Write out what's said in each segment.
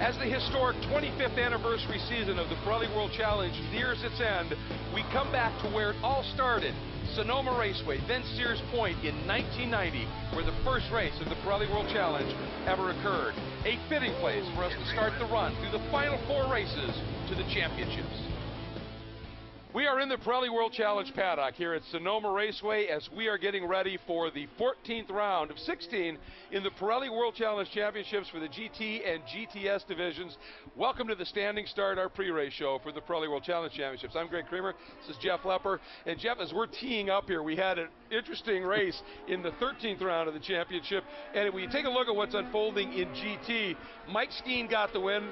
As the historic 25th anniversary season of the Pirelli World Challenge nears its end, we come back to where it all started. Sonoma Raceway, then Sears Point in 1990, where the first race of the Pirelli World Challenge ever occurred. A fitting place for us to start the run through the final 4 races to the championships. We are in the Pirelli World Challenge paddock here at Sonoma Raceway as we are getting ready for the 14th round of 16 in the Pirelli World Challenge Championships for the GT and GTS divisions. Welcome to the standing start, our pre-race show for the Pirelli World Challenge Championships. I'm Greg Creamer, this is Jeff Lepper, and Jeff, as we're teeing up here, we had an interesting race in the 13th round of the championship, and when you take a look at what's unfolding in GT, Mike Skeen got the win,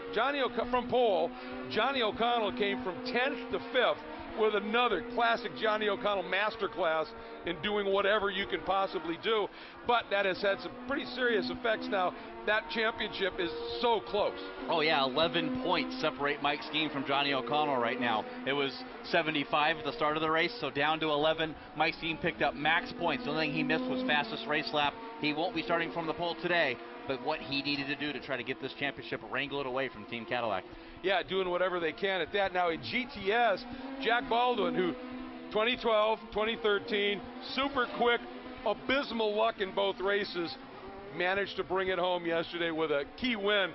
from pole. Johnny O'Connell came from 10th to 5th, with another classic Johnny O'Connell masterclass in doing whatever you can possibly do. But that has had some pretty serious effects now. That championship is so close. Oh yeah, 11 points separate Mike Skeen from Johnny O'Connell right now. It was 75 at the start of the race, so down to 11. Mike Skeen picked up max points. The only thing he missed was fastest race lap. He won't be starting from the pole today, but what he needed to do to try to get this championship, wrangle it away from Team Cadillac. Yeah, doing whatever they can at that. Now in GTS, Jack Baldwin, who 2012, 2013, super quick, abysmal luck in both races, managed to bring it home yesterday with a key win.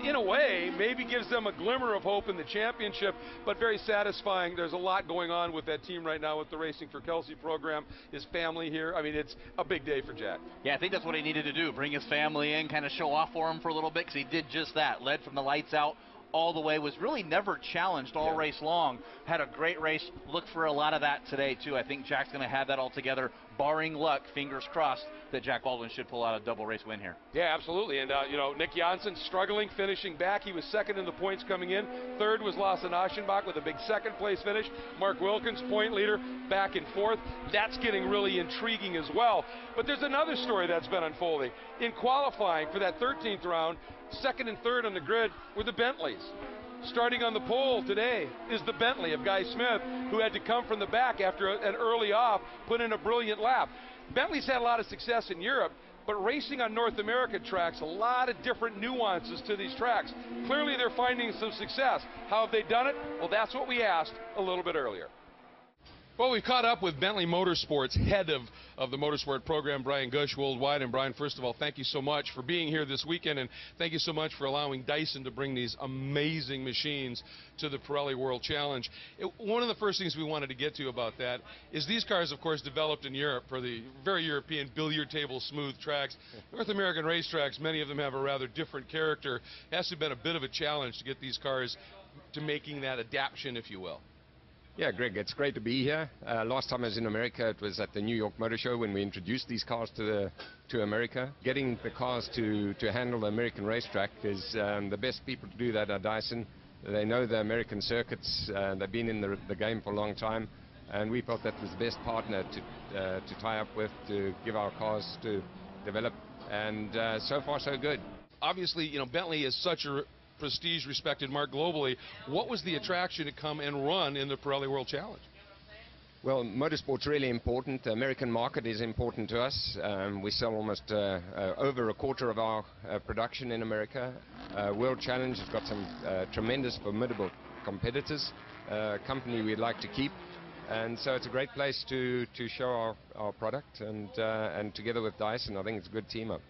In a way, maybe gives them a glimmer of hope in the championship, but very satisfying. There's a lot going on with that team right now with the Racing for Kelsey program, his family here. I mean, it's a big day for Jack. Yeah, I think that's what he needed to do, bring his family in, kind of show off for him for a little bit, because he did just that. Led from the lights out all the way, was really never challenged all race long. Had a great race. Look for a lot of that today too. I think Jack's going to have that all together, barring luck. Fingers crossed that Jack Baldwin should pull out a double race win here. Yeah, absolutely. And you know, Nick Janssen struggling, finishing back. He was second in the points coming in. Third was Lawson Aschenbach with a big second place finish. Mark Wilkins, point leader, back and forth. That's getting really intriguing as well. But there's another story that's been unfolding. In qualifying for that 13th round, second and third on the grid were the Bentleys. Starting on the pole today is the Bentley of Guy Smith, who had to come from the back after an early off, put in a brilliant lap. Bentley's had a lot of success in Europe, but racing on North American tracks, a lot of different nuances to these tracks. Clearly they're finding some success. How have they done it? Well, that's what we asked a little bit earlier. Well, we've caught up with Bentley Motorsports, head of the motorsport program, Brian Gush, worldwide. And Brian, first of all, thank you so much for being here this weekend, and thank you so much for allowing Dyson to bring these amazing machines to the Pirelli World Challenge. One of the first things we wanted to get to about that is these cars, of course, developed in Europe for the very European billiard table smooth tracks. North American racetracks, many of them have a rather different character. It has to have been a bit of a challenge to get these cars to making that adaptation, if you will. Yeah, Greg, it's great to be here. Last time I was in America, it was at the New York Motor Show when we introduced these cars to America. Getting the cars to handle the American racetrack is the best people to do that are Dyson. They know the American circuits. They've been in the game for a long time, and we felt that was the best partner to tie up with, to give our cars to develop, and so far so good. Obviously, you know, Bentley is such a prestige respected mark globally. What was the attraction to come and run in the Pirelli World Challenge? Well, motorsport's really important. The American market is important to us. We sell almost over a quarter of our production in America. World Challenge has got some tremendous, formidable competitors, a company we'd like to keep. And so it's a great place to show our product, and together with Dyson, I think it's a good team up.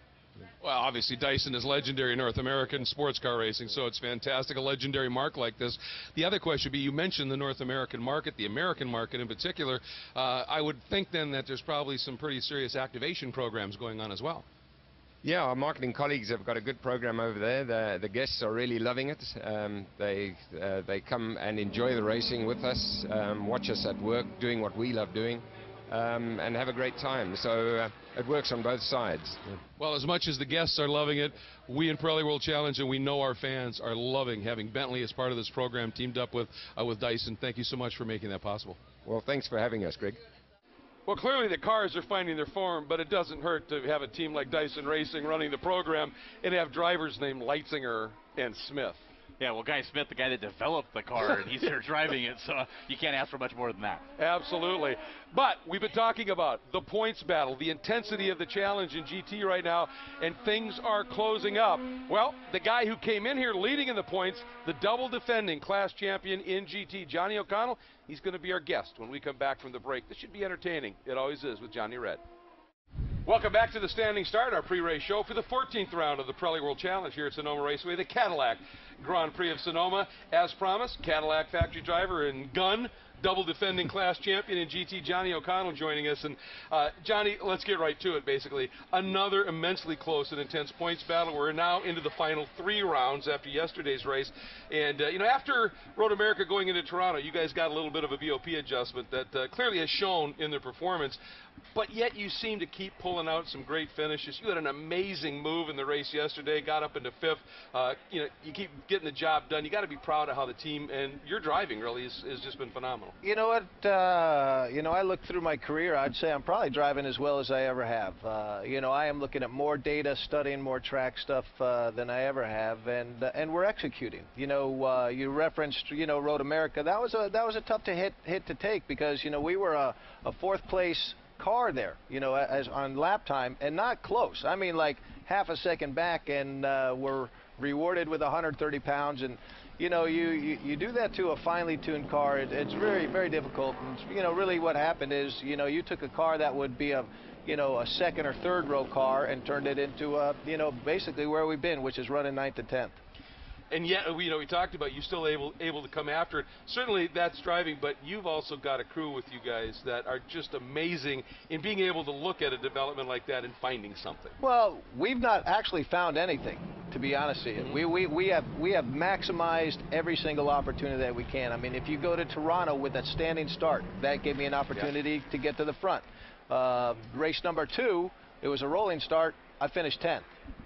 Well, obviously Dyson is legendary in North American sports car racing, so it's fantastic, a legendary mark like this. The other question would be, you mentioned the North American market, the American market in particular. I would think then that there's probably some pretty serious activation programs going on as well. Yeah, our marketing colleagues have got a good program over there. The guests are really loving it. They come and enjoy the racing with us, watch us at work doing what we love doing. And have a great time. So it works on both sides. Well, as much as the guests are loving it, we in Pirelli World Challenge, and we know our fans are loving having Bentley as part of this program, teamed up with Dyson. Thank you so much for making that possible. Well, thanks for having us, Greg. Well, clearly the cars are finding their form, but it doesn't hurt to have a team like Dyson Racing running the program and have drivers named Leitzinger and Smith. Yeah, well, Guy Smith, the guy that developed the car, and he's here driving it, so you can't ask for much more than that. Absolutely. But we've been talking about the points battle, the intensity of the challenge in GT right now, and things are closing up. Well, the guy who came in here leading in the points, the double defending class champion in GT, Johnny O'Connell, he's going to be our guest when we come back from the break. This should be entertaining. It always is with Johnny Red. Welcome back to the Standing Start, our pre-race show for the 14th round of the Pirelli World Challenge here at Sonoma Raceway, the Cadillac Grand Prix of Sonoma. As promised, Cadillac factory driver and gun, double defending class champion in GT, Johnny O'Connell joining us. And Johnny, let's get right to it, basically. Another immensely close and intense points battle. We're now into the final 3 rounds after yesterday's race. And, you know, after Road America going into Toronto, you guys got a little bit of a BOP adjustment that clearly has shown in their performance. But yet you seem to keep pulling out some great finishes. You had an amazing move in the race yesterday, got up into 5th. You know, you keep getting the job done. You got to be proud of how the team and your driving really has just been phenomenal. You know what? You know, I look through my career, I'd say I'm probably driving as well as I ever have. You know, I am looking at more data, studying more track stuff than I ever have, and we're executing. You know, you referenced, you know, Road America. That was a tough hit to take because, you know, we were a 4th place car there, you know, as on lap time, and not close. I mean, like half a second back, and we're rewarded with 130 pounds. And you know, you do that to a finely tuned car. It's very, very difficult. And you know, really what happened is, you know, you took a car that would be a, you know, a 2nd or 3rd row car and turned it into a, you know, basically where we've been, which is running 9th and 10th. And yet, you know, we talked about you still able to come after it. Certainly that's driving, but you've also got a crew with you guys that are just amazing in being able to look at a development like that and finding something. Well, we've not actually found anything, to be honest with you. We have maximized every single opportunity that we can. I mean, if you go to Toronto with that standing start, that gave me an opportunity to get to the front. Race number 2, it was a rolling start. I finished 10th.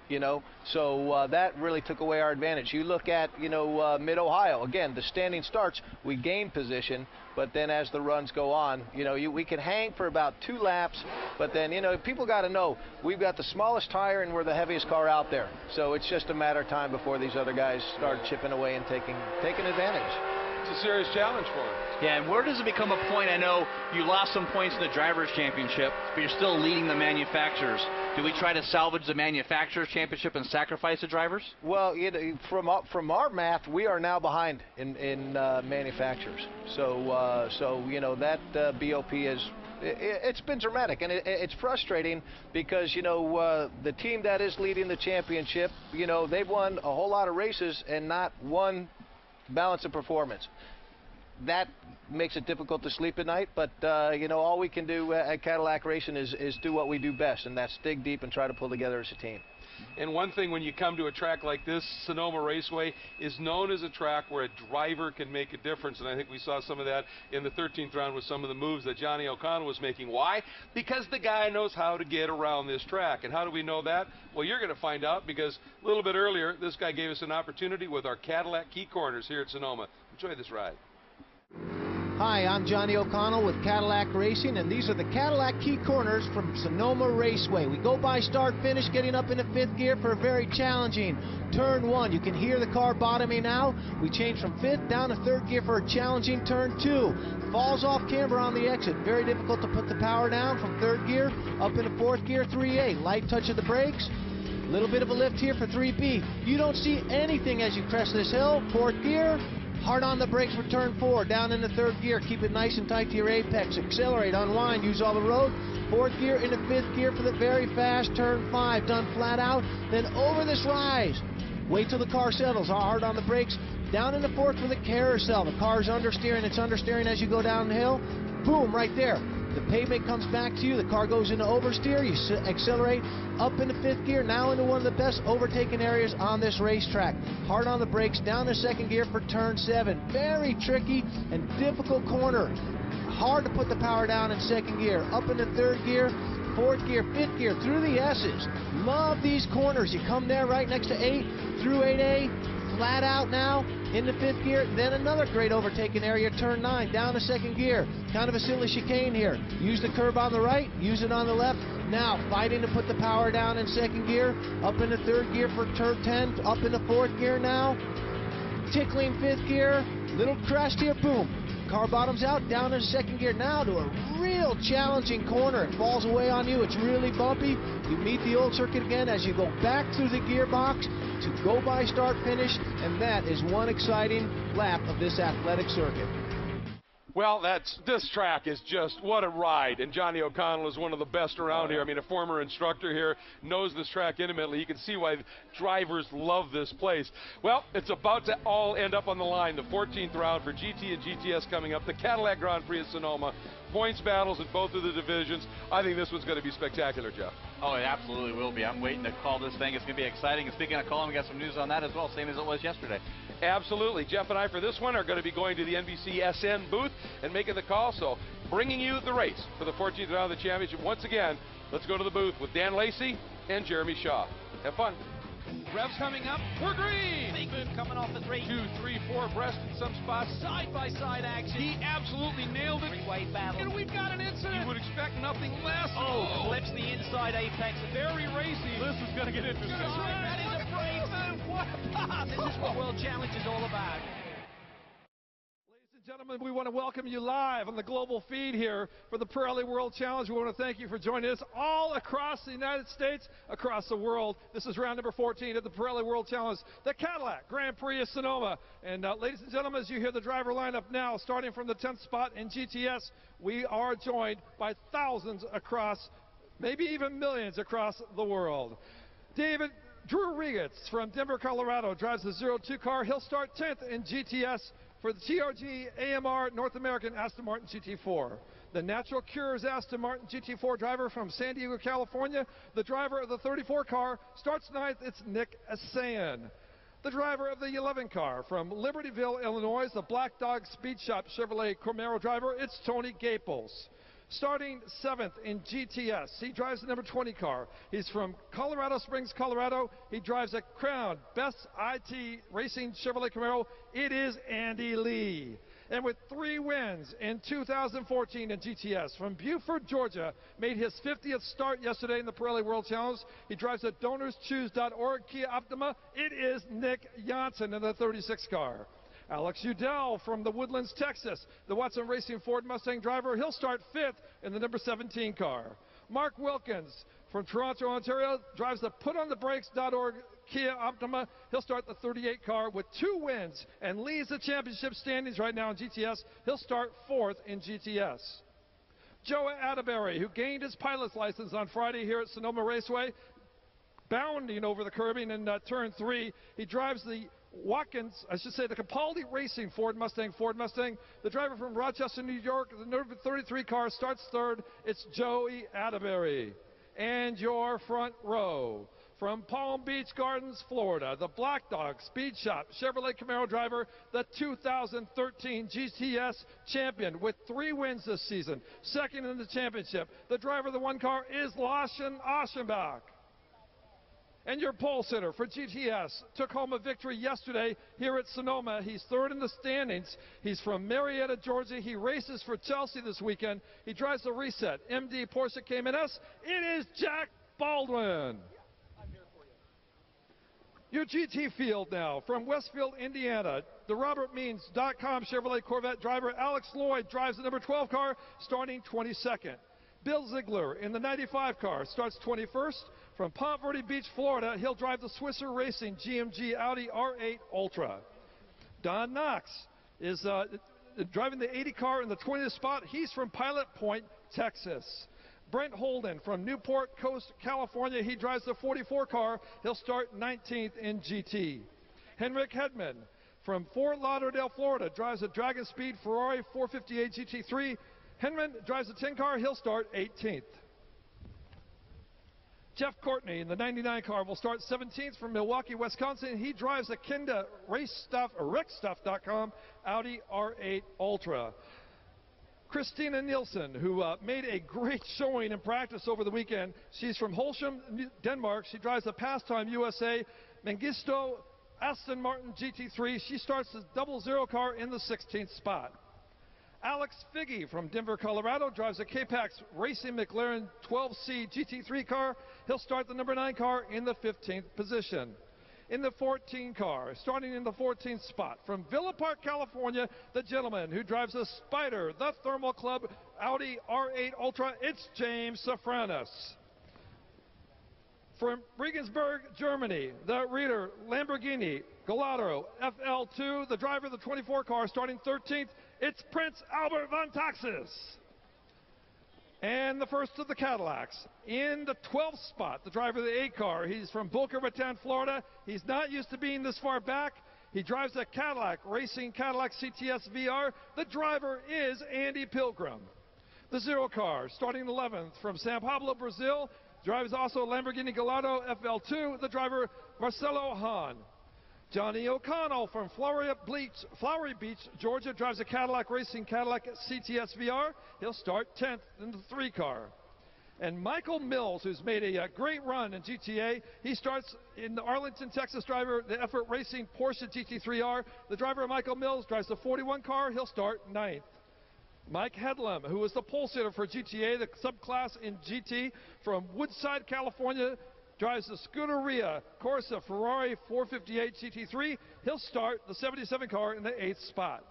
You know, so that really took away our advantage. You look at, you know, Mid-Ohio, again, the standing starts, we gain position, but then as the runs go on, you know, we can hang for about 2 laps, but then, you know, people got to know, we've got the smallest tire and we're the heaviest car out there. So it's just a matter of time before these other guys start chipping away and taking advantage. It's a serious challenge for them. Yeah, and where does it become a point? I know you lost some points in the Drivers' Championship, but you're still leading the manufacturers. Do we try to salvage the Manufacturers' Championship and sacrifice the drivers? Well, you know, from our math, we are now behind in manufacturers. So you know, that BOP is, it's been dramatic, and it's frustrating because, you know, the team that is leading the championship, you know, they've won a whole lot of races and not one balance of performance. That makes it difficult to sleep at night, but you know, all we can do at Cadillac Racing is do what we do best, and that's dig deep and try to pull together as a team. And one thing, when you come to a track like this, Sonoma Raceway is known as a track where a driver can make a difference, and I think we saw some of that in the 13th round with some of the moves that Johnny O'Connell was making. Why? Because the guy knows how to get around this track. And how do we know that? Well, you're going to find out, because a little bit earlier, this guy gave us an opportunity with our Cadillac Key Corners here at Sonoma. Enjoy this ride. Hi, I'm Johnny O'Connell with Cadillac Racing, and these are the Cadillac Key Corners from Sonoma Raceway. We go by start finish, getting up into 5th gear for a very challenging turn 1. You can hear the car bottoming out. We change from 5th down to 3rd gear for a challenging turn 2. Falls off camber on the exit. Very difficult to put the power down from 3rd gear up into 4th gear, 3A. Light touch of the brakes. Little bit of a lift here for 3B. You don't see anything as you crest this hill. 4th gear. Hard on the brakes for turn 4, down into 3rd gear. Keep it nice and tight to your apex. Accelerate, unwind, use all the road. 4th gear into 5th gear for the very fast turn 5. Done flat out, then over this rise. Wait till the car settles. Hard on the brakes. Down into 4th for the carousel. The car's understeering. It's understeering as you go downhill. Boom, right there. The pavement comes back to you. The car goes into oversteer. You accelerate up into 5th gear, now into one of the best overtaking areas on this racetrack. Hard on the brakes, down to 2nd gear for turn 7. Very tricky and difficult corner. Hard to put the power down in 2nd gear. Up into 3rd gear, 4th gear, 5th gear, through the S's. Love these corners. You come there right next to 8, through 8A, flat out now, into 5th gear, then another great overtaking area, turn 9, down to 2nd gear. Kind of a silly chicane here. Use the curb on the right, use it on the left. Now fighting to put the power down in 2nd gear, up into 3rd gear for turn 10, up into 4th gear now. tickling fifth gear, little crash to your boom. Car bottoms out, down in second gear now to a real challenging corner. It falls away on you, it's really bumpy. You meet the old circuit again as you go back through the gearbox to go by start finish, and that is one exciting lap of this athletic circuit. Well, this track is just, what a ride, and Johnny O'Connell is one of the best around here. I mean, a former instructor here, knows this track intimately. You can see why drivers love this place. Well, it's about to all end up on the line. The 14th round for GT and GTS coming up, the Cadillac Grand Prix of Sonoma. Points battles in both of the divisions. I think this one's going to be spectacular, Jeff. Oh, it absolutely will be. I'm waiting to call this thing. It's going to be exciting. And speaking of calling, we got some news on that as well, same as it was yesterday. Absolutely. Jeff and I, for this one, are going to be going to the NBC SN booth and making the call. So bringing you the race for the 14th round of the championship. Once again, let's go to the booth with Dan Lacey and Jeremy Shaw. Have fun. Revs coming up. We're green. Big move coming off the 3. 2, 3, 4 abreast in some spots. Side-by-side action. He absolutely nailed it. Three-way battle. And we've got an incident. You would expect nothing less. Oh, flips the inside apex. Very racy. This is going to get interesting. That is a break. What a pass. This is what World Challenge is all about. Gentlemen, we want to welcome you live on the global feed here for the Pirelli World Challenge. We want to thank you for joining us all across the United States, across the world. This is round number 14 of the Pirelli World Challenge, the Cadillac Grand Prix of Sonoma. And ladies and gentlemen, as you hear the driver lineup now, starting from the 10th spot in GTS, we are joined by thousands across, maybe even millions across the world. Drew Rigetz from Denver, Colorado drives the 02 car. He'll start 10th in GTS for the TRG AMR North American Aston Martin GT4. The Natural Cures Aston Martin GT4 driver from San Diego, California. The driver of the 34 car starts 9th. It's Nick Asayan. The driver of the 11 car from Libertyville, Illinois, the Black Dog Speed Shop Chevrolet Camaro driver, it's Tony Gaples. Starting 7th in GTS, he drives the number 20 car. He's from Colorado Springs, Colorado. He drives a Crown Best IT Racing Chevrolet Camaro. It is Andy Lee. And with 3 wins in 2014 in GTS, from Buford, Georgia, made his 50th start yesterday in the Pirelli World Challenge. He drives a DonorsChoose.org Kia Optima. It is Nick Janssen in the 36 car. Alex Udell from the Woodlands, Texas, the Watson Racing Ford Mustang driver. He'll start 5th in the number 17 car. Mark Wilkins from Toronto, Ontario, drives the PutOnTheBrakes.org Kia Optima. He'll start the 38 car with 2 wins and leads the championship standings right now in GTS. He'll start 4th in GTS. Joe Atterbury, who gained his pilot's license on Friday here at Sonoma Raceway, bounding over the curbing in turn 3. He drives the the Capaldi Racing Ford Mustang. The driver from Rochester, New York, the number 33 car starts 3rd. It's Joey Atterbury. And your front row from Palm Beach Gardens, Florida, the Black Dog Speed Shop Chevrolet Camaro driver, the 2013 GTS champion with 3 wins this season, 2nd in the championship. The driver of the 1 car is Lawson Aschenbach. And your pole sitter for GTS took home a victory yesterday here at Sonoma. He's 3rd in the standings. He's from Marietta, Georgia. He races for Chelsea this weekend. He drives the Reset MD Porsche Cayman S. It is Jack Baldwin. I'm here for you. Your GT field now from Westfield, Indiana. The RobertMeans.com Chevrolet Corvette driver Alex Lloyd drives the number 12 car, starting 22nd. Bill Ziegler in the 95 car starts 21st. From Ponte Verde Beach, Florida, he'll drive the Swisser Racing GMG Audi R8 Ultra. Don Knox is driving the 80 car in the 20th spot. He's from Pilot Point, Texas. Brent Holden from Newport Coast, California. He drives the 44 car. He'll start 19th in GT. Henrik Hedman from Fort Lauderdale, Florida, drives a Dragon Speed Ferrari 458 GT3. Henman drives the 10 car. He'll start 18th. Jeff Courtney in the 99 car will start 17th from Milwaukee, Wisconsin. He drives a Kinda RaceStuff.com Audi R8 Ultra. Christina Nielsen, who made a great showing in practice over the weekend. She's from Holsham, Denmark. She drives the Pastime USA Mengistu Aston Martin GT3. She starts the 00 car in the 16th spot. Alex Figge from Denver, Colorado, drives a K-Pax Racing McLaren 12C GT3 car. He'll start the number 9 car in the 15th position. in the 14 car. Starting in the 14th spot from Villa Park, California, the gentleman who drives the Spider, the Thermal Club Audi R8 Ultra, it's James Safranis. From Regensburg, Germany, the Reader Lamborghini Gallardo FL2, the driver of the 24 car, starting 13th, it's Prince Albert von Taxis. And the first of the Cadillacs, in the 12th spot, the driver of the 8 car, he's from Boca Raton, Florida. He's not used to being this far back. He drives a Cadillac, racing Cadillac CTS VR. The driver is Andy Pilgrim. The 0 car, starting 11th, from Sao Paulo, Brazil, drives also Lamborghini Gallardo FL2, the driver Marcelo Hahn. Johnny O'Connell from Flowery Beach, Georgia, drives a Cadillac racing Cadillac CTS VR. He'll start 10th in the 3 car. And Michael Mills, who's made a great run in GTA, he starts in the Arlington, Texas, driver, the Effort Racing Porsche GT3R. The driver, Michael Mills, drives the 41 car. He'll start 9th. Mike Headlam, who was the pole sitter for GTA, the subclass in GT, from Woodside, California, drives the Scuderia Corsa Ferrari 458 GT3. He'll start the 77 car in the 8th spot.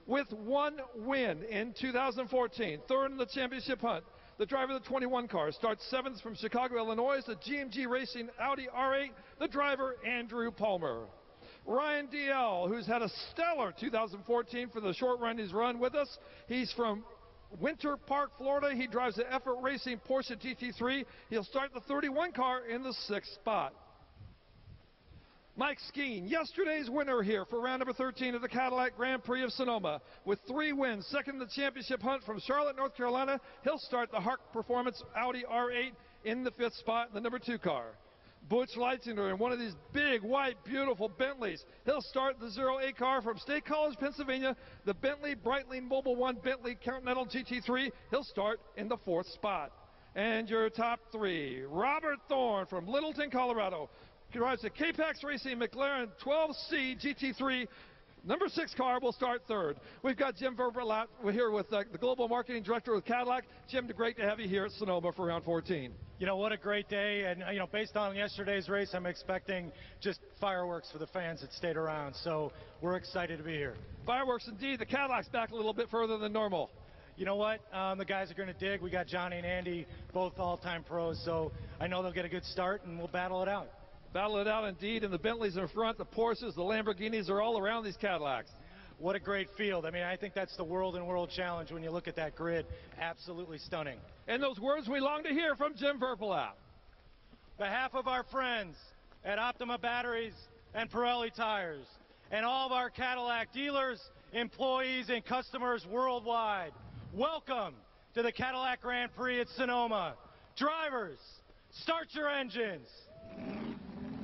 With 1 win in 2014, third in the championship hunt, the driver of the 21 car starts 7th from Chicago, Illinois, the GMG Racing Audi R8, the driver Andrew Palmer. Ryan DL, who's had a stellar 2014 for the short run he's run with us. He's from Winter Park, Florida. He drives the Effort Racing Porsche GT3. He'll start the 31 car in the 6th spot. Mike Skeen, yesterday's winner here for round number 13 of the Cadillac Grand Prix of Sonoma, with 3 wins, second in the championship hunt from Charlotte, North Carolina. He'll start the Hark Performance Audi R8 in the 5th spot, the number 2 car. Butch Leitzinger in one of these big, white, beautiful Bentleys. He'll start the 08 car from State College, Pennsylvania, the Bentley Breitling Mobile One Bentley Continental GT3. He'll start in the 4th spot. And your top 3, Robert Thorne from Littleton, Colorado. He drives the K-Pax Racing McLaren 12C GT3. Number 6 car will start 3rd. We've got Jim Verberlat here with the Global Marketing Director with Cadillac. Jim, great to have you here at Sonoma for round 14. You know, what a great day. And, you know, based on yesterday's race, I'm expecting just fireworks for the fans that stayed around. So we're excited to be here. Fireworks indeed. The Cadillac's back a little bit further than normal. You know what? The guys are going to dig. We got Johnny and Andy, both all-time pros. So I know they'll get a good start, and we'll battle it out. Battle it out indeed, and the Bentleys in front, the Porsches, the Lamborghinis are all around these Cadillacs. What a great field. I mean, I think that's the world and world challenge when you look at that grid. Absolutely stunning. And those words we long to hear from Jim Verberlat. Behalf of our friends at Optima Batteries and Pirelli Tires, and all of our Cadillac dealers, employees, and customers worldwide, welcome to the Cadillac Grand Prix at Sonoma. Drivers, start your engines.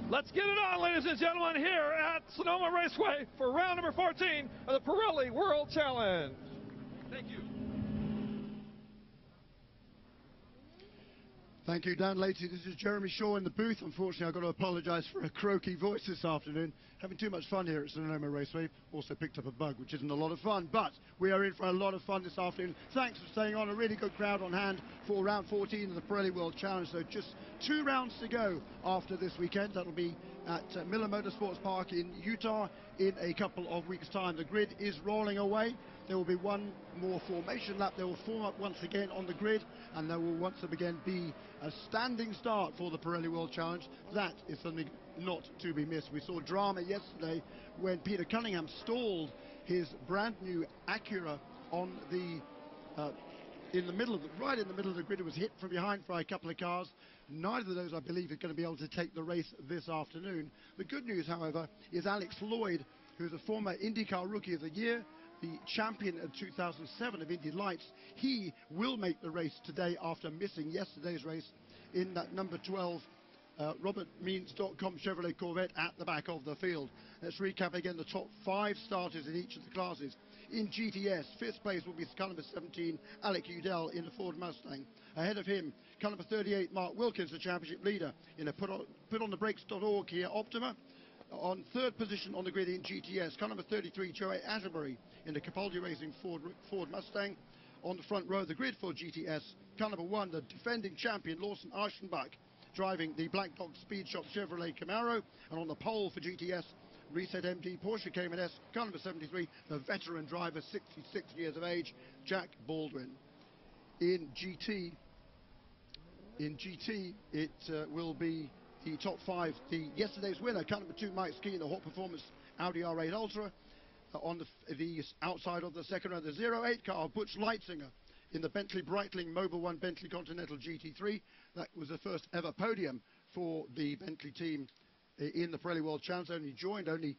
Let's get it on, ladies and gentlemen, here at Sonoma Raceway for round number 14 of the Pirelli World Challenge. Thank you. Thank you, Dan Latey. This is Jeremy Shaw in the booth. Unfortunately, I've got to apologise for a croaky voice this afternoon. Having too much fun here at Sonoma Raceway. Also picked up a bug, which isn't a lot of fun. But we are in for a lot of fun this afternoon. Thanks for staying on. A really good crowd on hand for round 14 of the Pirelli World Challenge. So just 2 rounds to go after this weekend. That'll be at Miller Motorsports Park in Utah in a couple of weeks' time. The grid is rolling away. There will be one more formation lap. They will form up once again on the grid, and there will once again be a standing start for the Pirelli World Challenge. That is something not to be missed. We saw drama yesterday when Peter Cunningham stalled his brand new Acura on the right in the middle of the grid. It was hit from behind by a couple of cars. Neither of those, I believe, are going to be able to take the race this afternoon. The good news, however, is Alex Lloyd, who's a former IndyCar Rookie of the Year, the champion of 2007 of Indy Lights. He will make the race today after missing yesterday's race in that number 12 RobertMeans.com Chevrolet Corvette at the back of the field. Let's recap again the top 5 starters in each of the classes. In GTS, 5th place will be car number 17, Alec Udell in the Ford Mustang. Ahead of him, car number 38, Mark Wilkins, the championship leader in a putonthebrakes.org Kia Optima. On 3rd position on the grid in GTS, car number 33, Joey Atterbury in the Capaldi Racing Ford Mustang. On the front row of the grid for GTS, car number 1, the defending champion Lawson Archenbach driving the Black Dog Speed Shop Chevrolet Camaro. And on the pole for GTS, Reset MD Porsche Cayman S, car number 73, the veteran driver, 66 years of age, Jack Baldwin. In GT, it will be the top 5. Yesterday's winner, car number 2, Mike Ski, the Hot Performance Audi R8 Ultra. On the outside of the second row, the 08 car, Butch Leitzinger, in the Bentley Breitling Mobil 1 Bentley Continental GT3. That was the first ever podium for the Bentley team in the Pirelli World Challenge. Only joined 3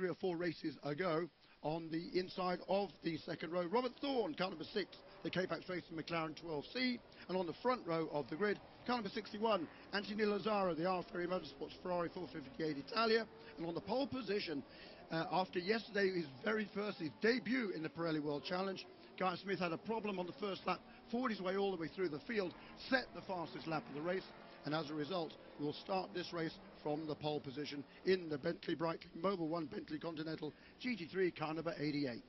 or 4 races ago. On the inside of the second row, Robert Thorne, car number 6, the K-Pax Racing McLaren 12C. And on the front row of the grid, car number 61, Anthony Lazzaro, the R Ferry Motorsports Ferrari 458 Italia. And on the pole position, after yesterday, his debut in the Pirelli World Challenge, Guy Smith had a problem on the first lap, fought his way all the way through the field, set the fastest lap of the race, and as a result, we'll start this race from the pole position in the Bentley Breitling Mobil 1 Bentley Continental GT3, car number 88.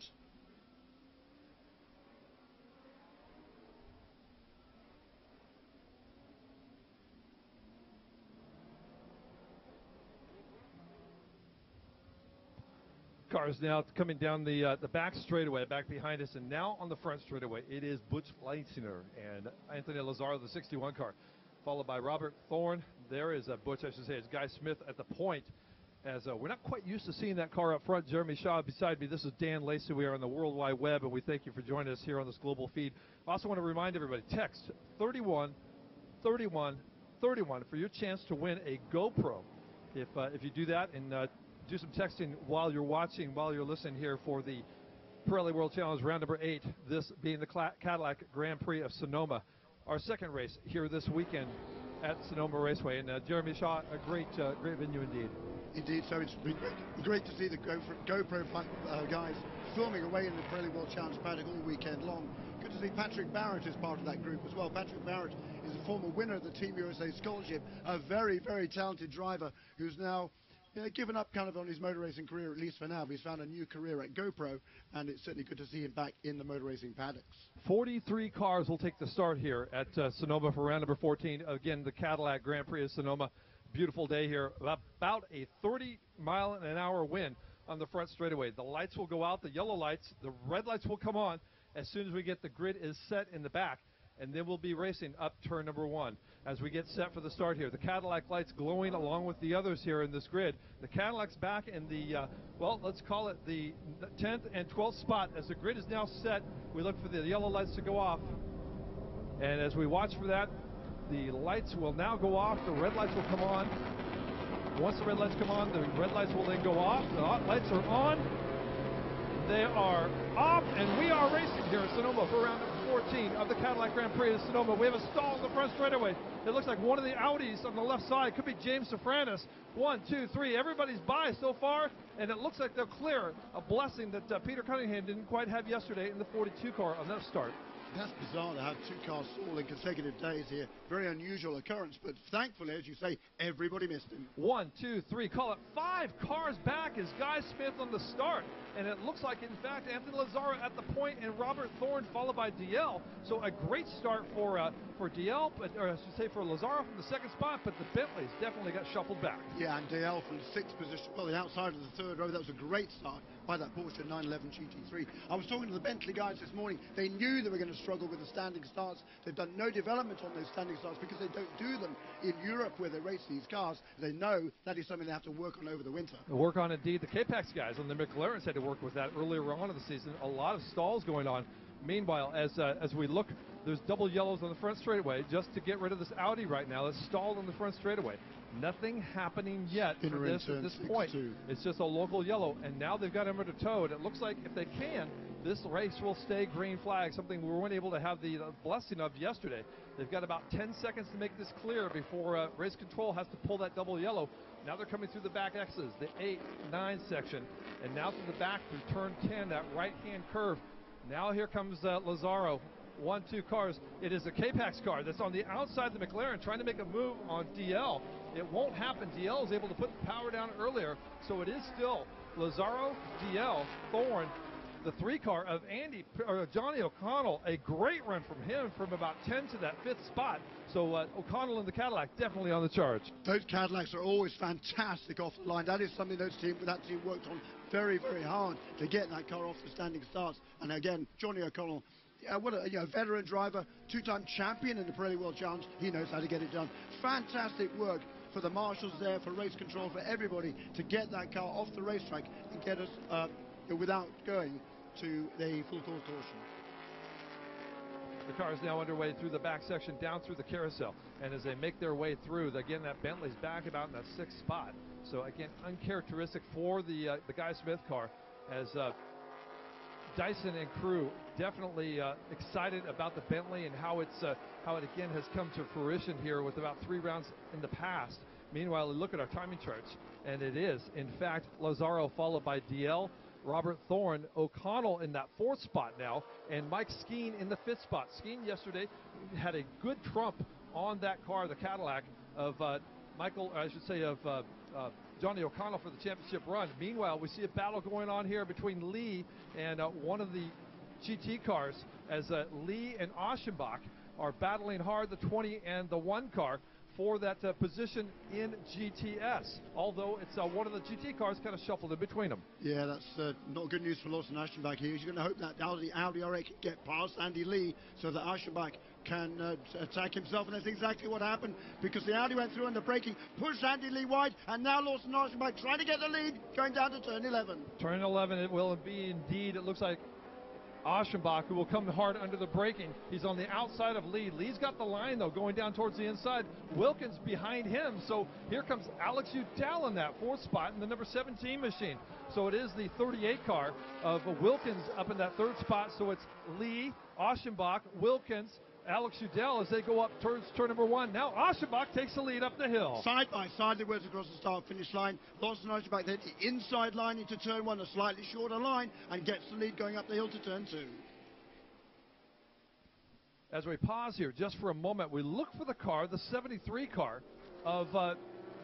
Cars now coming down the back straightaway, back behind us, and now on the front straightaway, it is Butch Leitzinger and Anthony Lazzaro, the 61 car, followed by Robert Thorne. There is Butch, I should say, it's Guy Smith at the point. As we're not quite used to seeing that car up front. Jeremy Shaw beside me. This is Dan Lacey. We are on the World Wide Web, and we thank you for joining us here on this global feed. I also want to remind everybody, text 31 31 31 for your chance to win a GoPro. If you do that and do some texting while you're watching, while you're listening here for the Pirelli World Challenge round number 8, this being the Cadillac Grand Prix of Sonoma, our second race here this weekend at Sonoma Raceway. And Jeremy Shaw, a great venue indeed. Indeed, so it's been great to see the GoPro guys filming away in the Pirelli World Challenge paddock all weekend long. Good to see Patrick Barrett as part of that group as well. Patrick Barrett is a former winner of the Team USA Scholarship, a very, very talented driver who's now given up kind of on his motor racing career, at least for now. But he's found a new career at GoPro, and it's certainly good to see him back in the motor racing paddocks. 43 cars will take the start here at Sonoma for round number 14. Again, the Cadillac Grand Prix of Sonoma. Beautiful day here. About a 30-mile-an-hour wind on the front straightaway. The lights will go out, the yellow lights, the red lights will come on as soon as we get the grid is set in the back. And then we'll be racing up turn number 1 as we get set for the start here. The Cadillac lights glowing along with the others here in this grid. The Cadillac's back in the, let's call it the 10th and 12th spot. As the grid is now set, we look for the yellow lights to go off. And as we watch for that, the lights will now go off. The red lights will come on. Once the red lights come on, the red lights will then go off. The lights are on. They are off, and we are racing here at Sonoma for round number 14 of the Cadillac Grand Prix of Sonoma. We have a stall in the front straightaway. It looks like one of the Audis on the left side could be James Safranis. 1, 2, 3. Everybody's by so far, and it looks like they'll clear. A blessing that Peter Cunningham didn't quite have yesterday in the 42 car on that start. That's bizarre to have 2 cars stall in consecutive days here. Very unusual occurrence, but thankfully, as you say, everybody missed him. 1, 2, 3, call it 5 cars back is Guy Smith on the start. And it looks like, in fact, Anthony Lazzaro at the point and Robert Thorne followed by DL. So a great start for DL, or I should say for Lazzaro from the second spot, but the Bentleys definitely got shuffled back. Yeah, and DL from the 6th position, well, the outside of the 3rd row. That was a great start by that Porsche 911 GT3. I was talking to the Bentley guys this morning. They knew they were going to struggle with the standing starts. They've done no development on those standing starts because they don't do them in Europe where they race these cars. They know that is something they have to work on over the winter. Work on indeed. The K-Pax guys on the McLarens had to work with that earlier on in the season. A lot of stalls going on. Meanwhile, as we look, there's double yellows on the front straightaway just to get rid of this Audi right now. It's stalled on the front straightaway. Nothing happening yet for this at this point. It's just a local yellow, and now they've got him under tow. And it looks like if they can, this race will stay green flag, something we weren't able to have the blessing of yesterday. They've got about 10 seconds to make this clear before race control has to pull that double yellow. Now they're coming through the back X's, the 8, 9 section, and now through the back through turn 10, that right-hand curve. Now here comes Lazzaro. 1, 2 cars. It is a K-Pax car that's on the outside of the McLaren trying to make a move on DL. It won't happen. DL is able to put the power down earlier, so it is still Lazzaro, DL, Thorne, the 3 car of Johnny O'Connell. A great run from him from about 10 to that 5th spot. So O'Connell and the Cadillac definitely on the charge. Those Cadillacs are always fantastic off the line. That is something that team worked on very, very hard to get that car off the standing starts. And again, Johnny O'Connell, what a veteran driver, 2-time champion in the Pirelli World Challenge. He knows how to get it done. Fantastic work for the marshals there, for race control, for everybody to get that car off the racetrack and get us without going to the full course caution. The car is now underway through the back section, down through the carousel. And as they make their way through, again, that Bentley's back about in that 6th spot. So again, uncharacteristic for the Guy Smith car, as Dyson and crew definitely excited about the Bentley and how it again has come to fruition here with about 3 rounds in the past. Meanwhile, we look at our timing charts, and it is, in fact, Lazzaro followed by DL, Robert Thorne, O'Connell in that 4th spot now, and Mike Skeen in the 5th spot. Skeen yesterday had a good trump on that car, the Cadillac, of Johnny O'Connell for the championship run. Meanwhile, we see a battle going on here between Lee and one of the GT cars, as Lee and Aschenbach are battling hard, the 20 and the 1 car, for that position in GTS, although it's one of the GT cars kind of shuffled in between them. Yeah, that's not good news for Lawson Aschenbach here. He's going to hope that Audi RX can get past Andy Lee so that Aschenbach can attack himself, and that's exactly what happened, because the Audi went through under braking, pushed Andy Lee wide, and now Lawson Aschenbach trying to get the lead, going down to turn 11. Turn 11, it will be indeed. It looks like Aschenbach, who will come hard under the braking. He's on the outside of Lee. Lee's got the line, though, going down towards the inside. Wilkins behind him. So here comes Alex Udall in that 4th spot in the number 17 machine. So it is the 38 car of Wilkins up in that 3rd spot. So it's Lee, Aschenbach, Wilkins, Alex Udall as they go up towards turn number 1. Now Aschenbach takes the lead up the hill. Side by side they went across the start-finish line. Lawson Aschenbach then the inside line into turn 1, a slightly shorter line, and gets the lead going up the hill to turn 2. As we pause here just for a moment, we look for the car, the 73 car of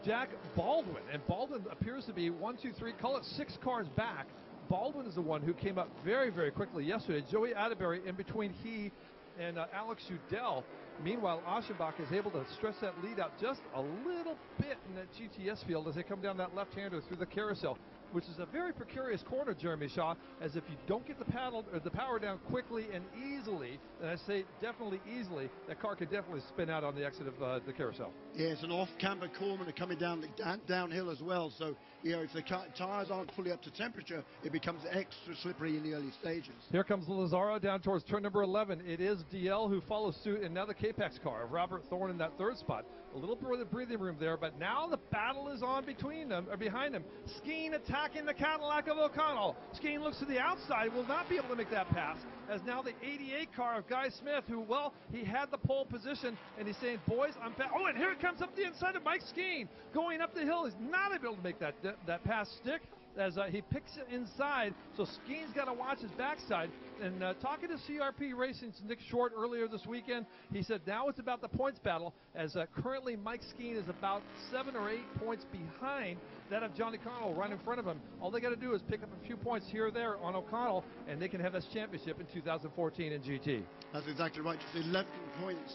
Jack Baldwin. And Baldwin appears to be 1, 2, 3, call it 6 cars back. Baldwin is the one who came up very, very quickly yesterday. Joey Atterbury in between he and Alex Udall. Meanwhile, Aschenbach is able to stretch that lead out just a little bit in that GTS field as they come down that left-hander through the carousel, which is a very precarious corner, Jeremy Shaw, as if you don't get the power down quickly and easily, and I say definitely easily, that car could definitely spin out on the exit of the carousel. Yeah, it's an off-camber corner coming downhill as well, so if the tires aren't fully up to temperature, it becomes extra slippery in the early stages. Here comes Lazzaro down towards turn number 11. It is DL who follows suit, and now the Capex car of Robert Thorne in that 3rd spot. A little bit of breathing room there, but now the battle is on between them, or behind them. Skeen attacking the Cadillac of O'Connell. Skeen looks to the outside, will not be able to make that pass, as now the 88 car of Guy Smith, who, well, he had the pole position, and he's saying, boys, I'm back. Oh, and here it comes up the inside of Mike Skeen, going up the hill. He's not able to make that pass stick, as he picks it inside, so Skeen's got to watch his backside. And talking to CRP Racing's Nick Short earlier this weekend, he said now it's about the points battle, as currently Mike Skeen is about 7 or 8 points behind that of Johnny O'Connell right in front of him. All they got to do is pick up a few points here or there on O'Connell, and they can have this championship in 2014 in GT. That's exactly right. Just 11 points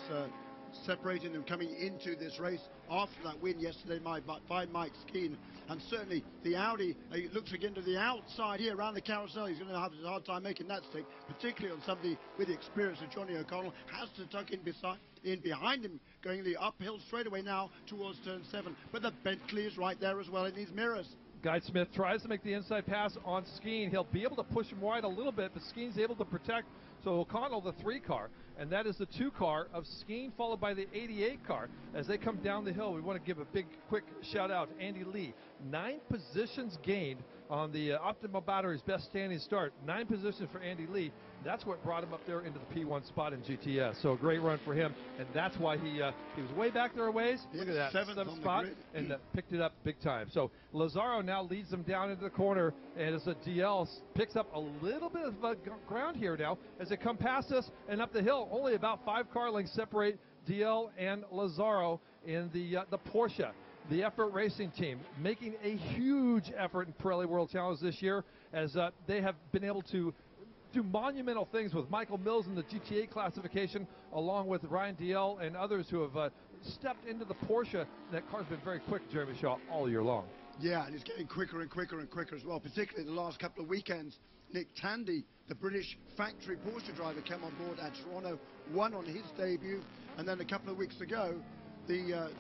separating them coming into this race after that win yesterday by Mike Skeen. And certainly the Audi, he looks again to the outside here around the carousel. He's going to have a hard time making that stick, particularly on somebody with the experience of Johnny O'Connell. Has to tuck in behind him, going the uphill straightaway now towards turn 7. But the Bentley is right there as well in these mirrors. Guy Smith tries to make the inside pass on Skeen. He'll be able to push him wide a little bit, but Skeen's able to protect. So O'Connell, the 3 car, and that is the 2 car of Skeen, followed by the 88 car. As they come down the hill, we want to give a big, quick shout out to Andy Lee. 9 positions gained on the Optima Battery's best standing start. 9 positions for Andy Lee. That's what brought him up there into the P1 spot in GTS. So a great run for him, and that's why he was way back there a ways. Look at that, 7th spot, and picked it up big time. So Lazzaro now leads them down into the corner, and as a DL picks up a little bit of ground here now as they come past us and up the hill. Only about 5 car lengths separate DL and Lazzaro in the Porsche. The Effort Racing team making a huge effort in Pirelli World Challenge this year, as they have been able to do monumental things with Michael Mills in the GTA classification, along with Ryan DL and others who have stepped into the Porsche. That car's been very quick, Jeremy Shaw, all year long. Yeah, and it's getting quicker and quicker and quicker as well, particularly the last couple of weekends. Nick Tandy, the British factory Porsche driver, came on board at Toronto, won on his debut, and then a couple of weeks ago, the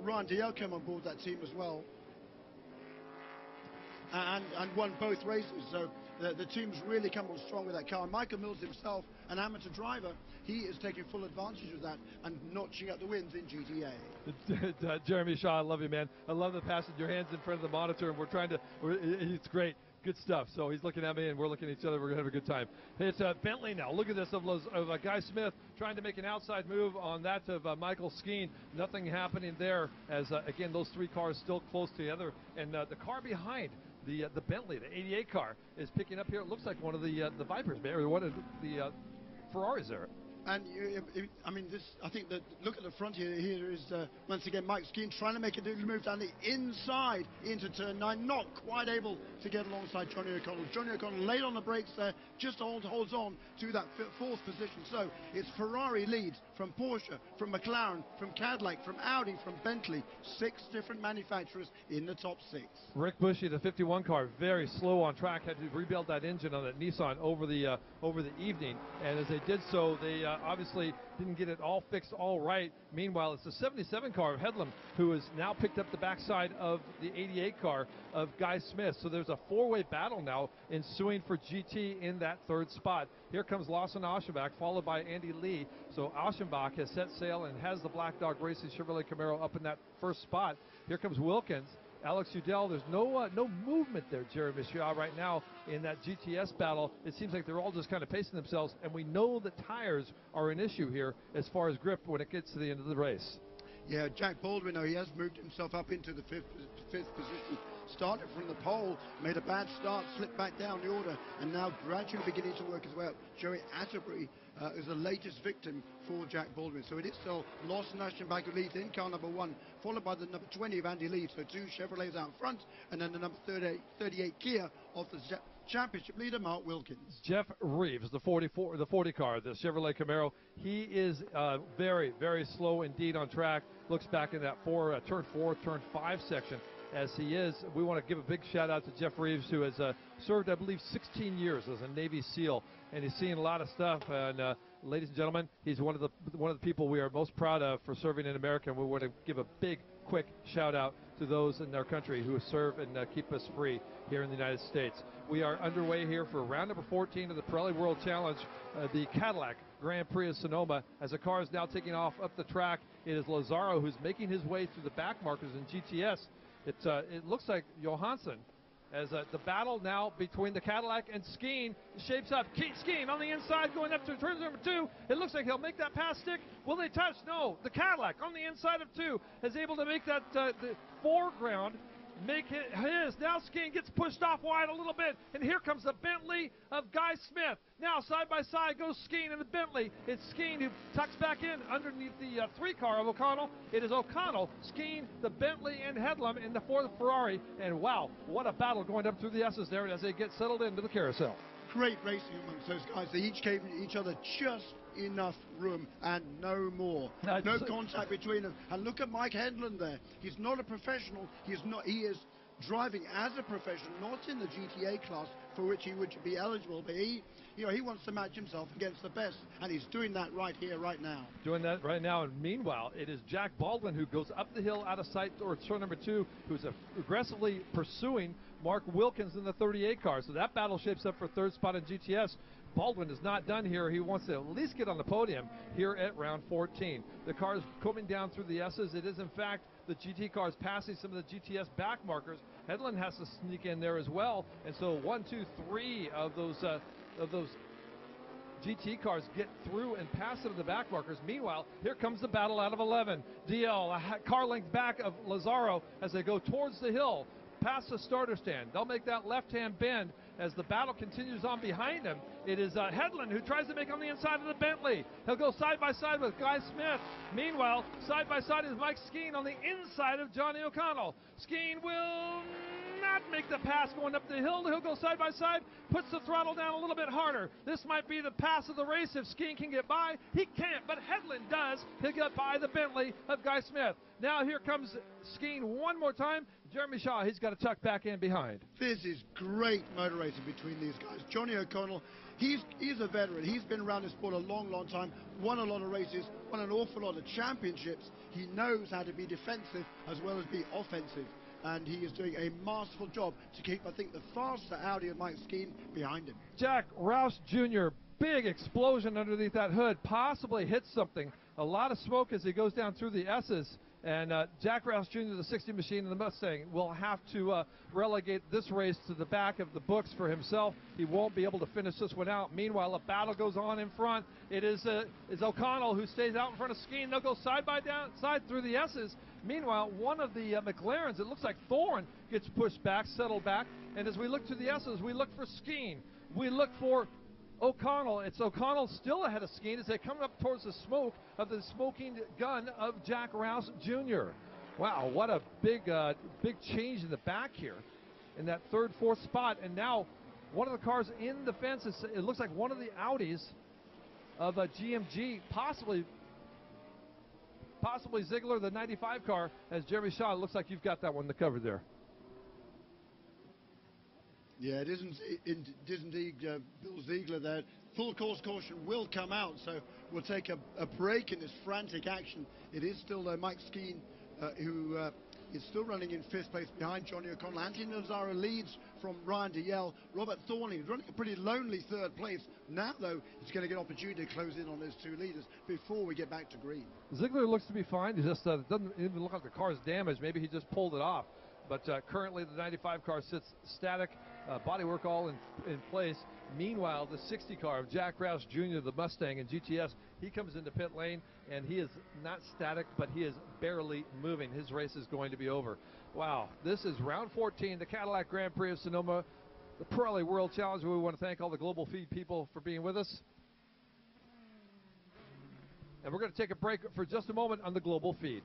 Ryan DL came on board that team as well, and won both races. So the team's really come on strong with that car. And Michael Mills himself, an amateur driver, he is taking full advantage of that and notching up the wins in GTA. Jeremy Shaw, I love you, man. I love the passing your hands in front of the monitor, and we're trying to. It's great. Good stuff. So he's looking at me, and we're looking at each other. We're going to have a good time. It's Bentley now. Look at this of Guy Smith trying to make an outside move on that of Michael Skeen. Nothing happening there as, again, those three cars still close together. And the car behind, the Bentley, the 88 car, is picking up here. It looks like one of the Vipers, or one of the Ferraris there. And I mean, I think that look at the front here. Here is once again Mike Skeen trying to make a move down the inside into turn 9, not quite able to get alongside Johnny O'Connell. Johnny O'Connell late on the brakes there, just holds on to that fourth position. So it's Ferrari leads from Porsche, from McLaren, from Cadillac, from Audi, from Bentley. 6 different manufacturers in the top 6. Rick Bushy, the 51 car, very slow on track, had to rebuild that engine on that Nissan over the evening, and as they did so, they obviously didn't get it all fixed all right. Meanwhile, it's the 77 car of Headlam who has now picked up the backside of the 88 car of Guy Smith. So there's a 4-way battle now ensuing for GT in that 3rd spot. Here comes Lawson Aschenbach, followed by Andy Lee. So Aschenbach has set sail and has the Black Dog Racing Chevrolet Camaro up in that 1st spot. Here comes Wilkins. Alex Udell, there's no movement there, Jeremy Shaw, right now in that GTS battle. It seems like they're all just kind of pacing themselves, and we know the tires are an issue here as far as grip when it gets to the end of the race. Yeah, Jack Baldwin, he has moved himself up into the fifth position. Started from the pole, made a bad start, slipped back down the order, and now gradually beginning to work his way up. Joey Atterbury is the latest victim for Jack Baldwin. So it is still Lawson Aschenbach who leads in car number 1, followed by the number 20 of Andy Lee. So 2 Chevrolets out front, and then the number 38 Kia of the championship leader, Mark Wilkins. Jeff Reeves, the 40 car, the Chevrolet Camaro, he is very, very slow indeed on track. Looks back in that turn 4, turn 5 section as he is. We want to give a big shout out to Jeff Reeves, who has served, I believe, 16 years as a Navy SEAL, and he's seen a lot of stuff. And ladies and gentlemen, he's one of the people we are most proud of for serving in America. And we want to give a big, quick shout out to those in our country who serve and keep us free here in the United States. We are underway here for round number 14 of the Pirelli World Challenge, the Cadillac Grand Prix of Sonoma. As the car is now taking off up the track, it is Lazaro who's making his way through the back markers in GTS. It looks like Johansson, as the battle now between the Cadillac and Skeen shapes up. Skeen on the inside going up to turn number 2. It looks like he'll make that pass stick. Will they touch? No. The Cadillac on the inside of 2 is able to make that the foreground make it his. Now Skeen gets pushed off wide a little bit, and here comes the Bentley of Guy Smith. Now side by side goes Skeen and the Bentley. It's Skeen who tucks back in underneath the 3 car of O'Connell. It is O'Connell, Skeen, the Bentley, and Headlam in the 4th Ferrari. And wow, what a battle going up through the S's there as they get settled into the carousel. Great racing amongst those guys. They each gave each other just enough room and no more. No contact between them. And look at Mike Hendland there. He's not a professional. He is driving as a professional, not in the GTA class for which he would be eligible. But he wants to match himself against the best, and he's doing that right here, right now. Doing that right now. And meanwhile, it is Jack Baldwin who goes up the hill out of sight towards turn number 2, who's aggressively pursuing Mark Wilkins in the 38 car. So that battle shapes up for 3rd spot in GTS. Baldwin is not done here. He wants to at least get on the podium here at round 14. The car is coming down through the S's. It is, in fact, the GT cars passing some of the GTS back markers. Headland has to sneak in there as well. And so 1, 2, 3 of those GT cars get through and pass into the back markers. Meanwhile, here comes the battle out of 11. DL, a car length back of Lazaro as they go towards the hill, past the starter stand. They'll make that left-hand bend as the battle continues on behind them. It is Headland who tries to make on the inside of the Bentley. He'll go side by side with Guy Smith. Meanwhile, side by side is Mike Skeen on the inside of Johnny O'Connell. Skeen will not make make the pass going up the hill. He'll go side by side, puts the throttle down a little bit harder. This might be the pass of the race if Skeen can get by. He can't, but Headland does. He'll get by the Bentley of Guy Smith. Now here comes Skeen one more time. Jeremy Shaw, he's got to tuck back in behind. This is great motor racing between these guys. Johnny O'Connell, he's a veteran. He's been around this sport a long, long time, won a lot of races, won an awful lot of championships. He knows how to be defensive as well as be offensive. And he is doing a masterful job to keep, I think, the faster Audi of Mike Skeen behind him. Jack Roush Jr., big explosion underneath that hood, possibly hit something. A lot of smoke as he goes down through the S's. And Jack Roush Jr., the 60 machine and the Mustang, will have to relegate this race to the back of the books for himself. He won't be able to finish this one out. Meanwhile, a battle goes on in front. It is O'Connell who stays out in front of Skeen. They'll go side by side through the S's. Meanwhile, one of the McLarens, it looks like Thorne, gets pushed back, settled back. And as we look to the S's, we look for Skeen. We look for O'Connell. It's O'Connell still ahead of Skeen as they come up towards the smoke of the smoking gun of Jack Roush Jr. Wow, what a big change in the back here in that third, fourth spot. And now one of the cars in the fence, it looks like one of the Audis of GMG, possibly Ziegler, the 95 car, as Jeremy Shaw. It looks like you've got that one covered there. Yeah, it isn't indeed Bill Ziegler there. Full course caution will come out, so we'll take a break in this frantic action. It is still Mike Skeen who is still running in fifth place behind Johnny O'Connell. Anthony Nazara leads from Ryan DeYell. Robert Thorne is running a pretty lonely third place. Now, though, he's going to get an opportunity to close in on those two leaders before we get back to green. Ziegler looks to be fine. He just doesn't even look like the car's damaged. Maybe he just pulled it off. But currently the 95 car sits static, bodywork all in place. Meanwhile, the 60 car of Jack Roush Jr., the Mustang and GTS, he comes into pit lane, and he is not static, but he is barely moving. His race is going to be over. Wow, this is round 14, the Cadillac Grand Prix of Sonoma, the Pirelli World Challenge. We want to thank all the Global Feed people for being with us. And we're going to take a break for just a moment on the Global Feed.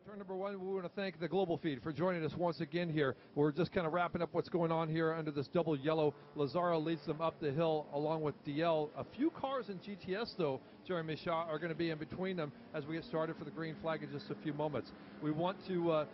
Turn number one, we want to thank the Global Feed for joining us once again here. We're just kind of wrapping up what's going on here under this double yellow. Lazaro leads them up the hill along with DL. A few cars in GTS, though, Jeremy Shaw, are going to be in between them as we get started for the green flag in just a few moments. We want to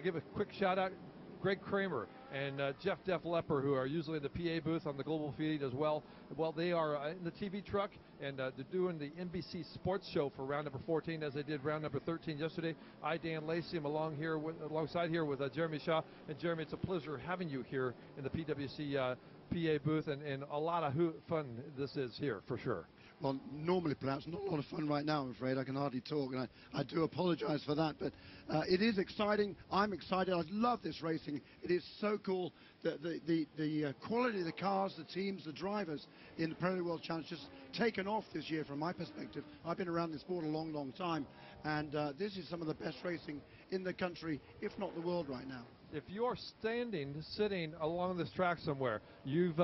give a quick shout out. Greg Kramer and Jeff Def Lepper, who are usually in the PA booth on the Global Feed as well. Well, they are in the TV truck, and they're doing the NBC Sports Show for round number 14, as they did round number 13 yesterday. Dan Lacey, I'm alongside here with Jeremy Shaw. And Jeremy, it's a pleasure having you here in the PWC PA booth, and a lot of fun this is here, for sure. Well, normally perhaps not a lot of fun right now, I'm afraid. I can hardly talk, and I do apologize for that. But it is exciting. I'm excited. I love this racing. It is so cool. The quality of the cars, the teams, the drivers in the Pirelli World Challenge just taken off this year from my perspective. I've been around this sport a long, long time, and this is some of the best racing in the country, if not the world right now. If you're sitting along this track somewhere, you've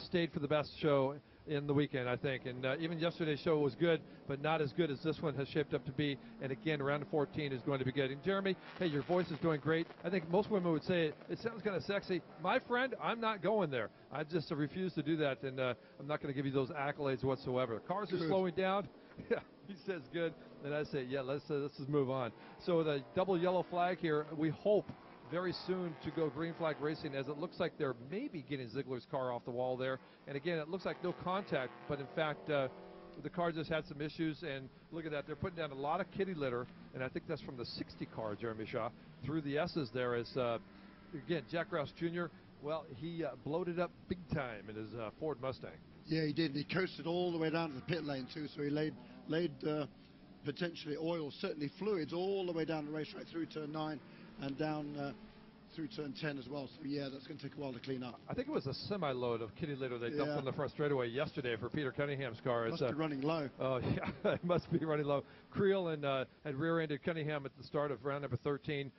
stayed for the best show in the weekend, I think. And even yesterday's show was good, but not as good as this one has shaped up to be. And again, round 14 is going to be good. And Jeremy, hey, your voice is doing great. I think most women would say it sounds kind of sexy. My friend, I'm not going there. I just refuse to do that, and I'm not going to give you those accolades whatsoever. Cars are slowing down. Yeah, he says good. And I say, yeah, let's just move on. So the double yellow flag here, we hope very soon to go green flag racing, as it looks like they're maybe getting Ziegler's car off the wall there. And again, it looks like no contact, but in fact, the car just had some issues. And look at that, they're putting down a lot of kitty litter, and I think that's from the 60 car, Jeremy Shaw, through the S's there. As again, Jack Roush Jr., well, he bloated up big time in his Ford Mustang. Yeah, he did. He coasted all the way down to the pit lane too, so he laid potentially oil, certainly fluids, all the way down the racetrack through turn 9 and down through turn 10 as well. So yeah, that's going to take a while to clean up. I think it was a semi-load of kitty litter they dumped on the front straightaway yesterday for Peter Cunningham's car. Must be running low. Oh yeah, it must be running low. Creel and rear-ended Cunningham at the start of round number 13.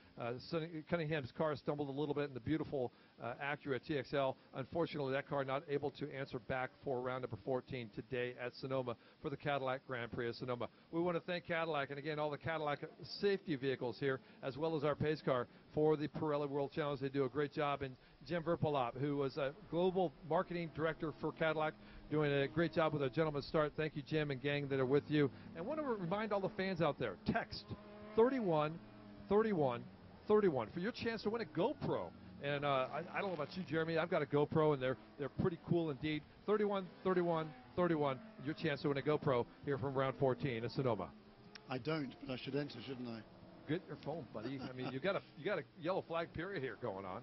Cunningham's car stumbled a little bit in the beautiful Acura TXL. Unfortunately, that car not able to answer back for round number 14 today at Sonoma for the Cadillac Grand Prix of Sonoma. We want to thank Cadillac, and again, all the Cadillac safety vehicles here, as well as our pace car, for the Pirelli World Challenge. They do a great job. And Jim Verpalop, who was a global marketing director for Cadillac, doing a great job with our gentleman's start. Thank you, Jim and gang that are with you. And I want to remind all the fans out there, text 31 31 31 for your chance to win a GoPro. And I don't know about you, Jeremy. I've got a GoPro, and they're pretty cool indeed. 31 31 31, your chance to win a GoPro here from round 14 in Sonoma. I don't, but I should enter, shouldn't I? Get your phone, buddy. I mean, you got a yellow flag period here going on.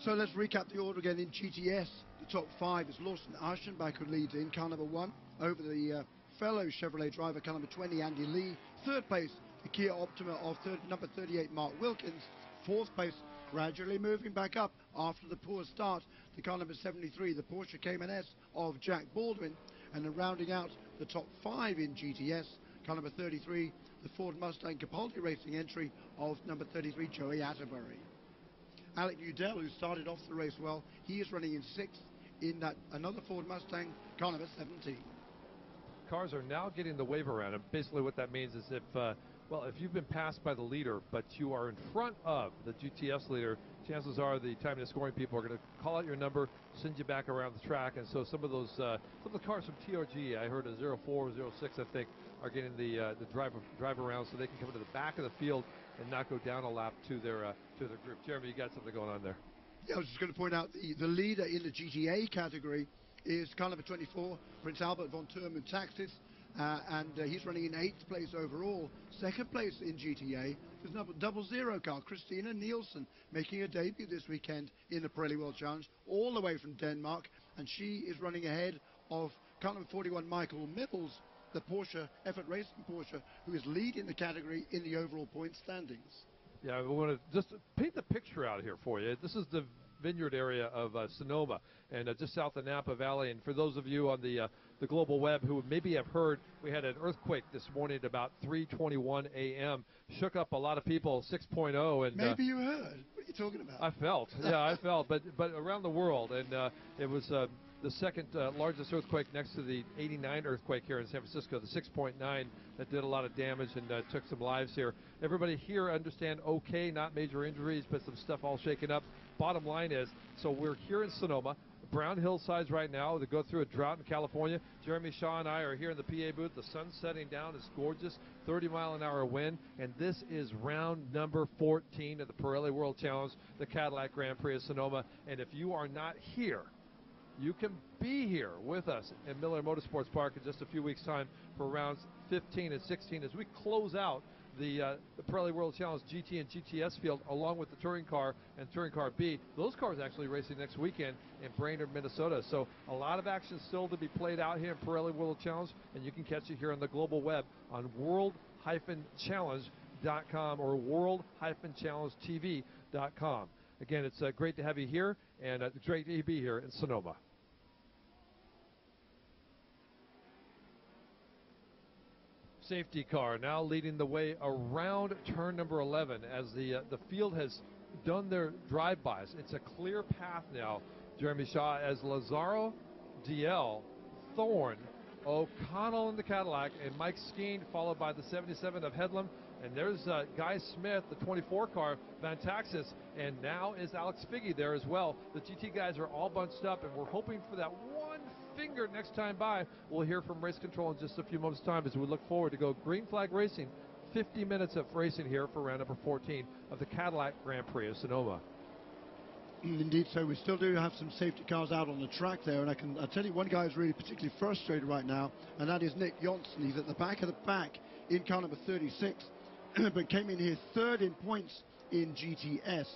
So let's recap the order again in GTS. The top 5 is Lawson Aschenbach, who leads in car number 1 over the fellow Chevrolet driver, car number 20, Andy Lee. Third place, the Kia Optima of number 38, Mark Wilkins. Fourth place, gradually moving back up after the poor start, the car number 73, the Porsche Cayman S of Jack Baldwin. And then rounding out the top 5 in GTS, car number 33, the Ford Mustang Capaldi Racing entry of number 33, Joey Atterbury. Alec Udell, who started off the race well, he is running in 6th in that another Ford Mustang, car number 17. Cars are now getting the wave around, and basically what that means is if you've been passed by the leader, but you are in front of the GTS leader, chances are the time and scoring people are going to call out your number, send you back around the track. And so some of the cars from TRG, I heard a 04, 06, I think, are getting the drive around so they can come to the back of the field and not go down a lap to their group. Jeremy, you got something going on there. Yeah, I was just going to point out the leader in the GTA category is car number 24, Prince Albert von Thurman Taxis, and he's running in 8th place overall. Second place in GTA is number 00 car, Christina Nielsen, making a debut this weekend in the Pirelli World Challenge, all the way from Denmark, and she is running ahead of car number 41, Michael Mibbles, the Porsche, Effort Racing Porsche, who is leading the category in the overall point standings. Yeah, we want to just paint the picture out here for you. This is the vineyard area of Sonoma, and just south of Napa Valley. And for those of you on the global web who maybe have heard, we had an earthquake this morning at about 3:21 a.m. Shook up a lot of people, 6.0. And maybe you heard. What are you talking about? I felt, but around the world, and it was the second largest earthquake next to the 89 earthquake here in San Francisco, the 6.9 that did a lot of damage and took some lives here. Everybody here understand okay, not major injuries, but some stuff all shaken up. Bottom line is, so we're here in Sonoma, Brown Hillsides right now. They go through a drought in California. Jeremy Shaw and I are here in the PA booth. The sun's setting down. It's gorgeous, 30-mile-an-hour wind, and this is round number 14 of the Pirelli World Challenge, the Cadillac Grand Prix of Sonoma. And if you are not here, you can be here with us in Miller Motorsports Park in just a few weeks' time for rounds 15 and 16 as we close out the Pirelli World Challenge GT and GTS field along with the Touring Car and Touring Car B. Those cars actually racing next weekend in Brainerd, Minnesota. So a lot of action still to be played out here in Pirelli World Challenge, and you can catch it here on the global web on world-challenge.com or world-challengetv.com. Again, it's great to have you here, and it's great to be here in Sonoma. Safety car now leading the way around turn number 11 as the field has done their drive-bys. It's a clear path now, Jeremy Shaw, as Lazaro, DL, Thorne, O'Connell in the Cadillac, and Mike Skeen, followed by the 77 of Headlam. And there's Guy Smith, the 24 car, Van Taxis, and now is Alex Figge there as well. The GT guys are all bunched up, and we're hoping for that one finger next time by. We'll hear from race control in just a few moments' time as we look forward to go green flag racing. 50 minutes of racing here for round number 14 of the Cadillac Grand Prix of Sonoma. Indeed, so we still do have some safety cars out on the track there, and I'll tell you one guy who's really particularly frustrated right now, and that is Nick Johnson. He's at the back of the pack in car number 36, but came in here third in points in GTS.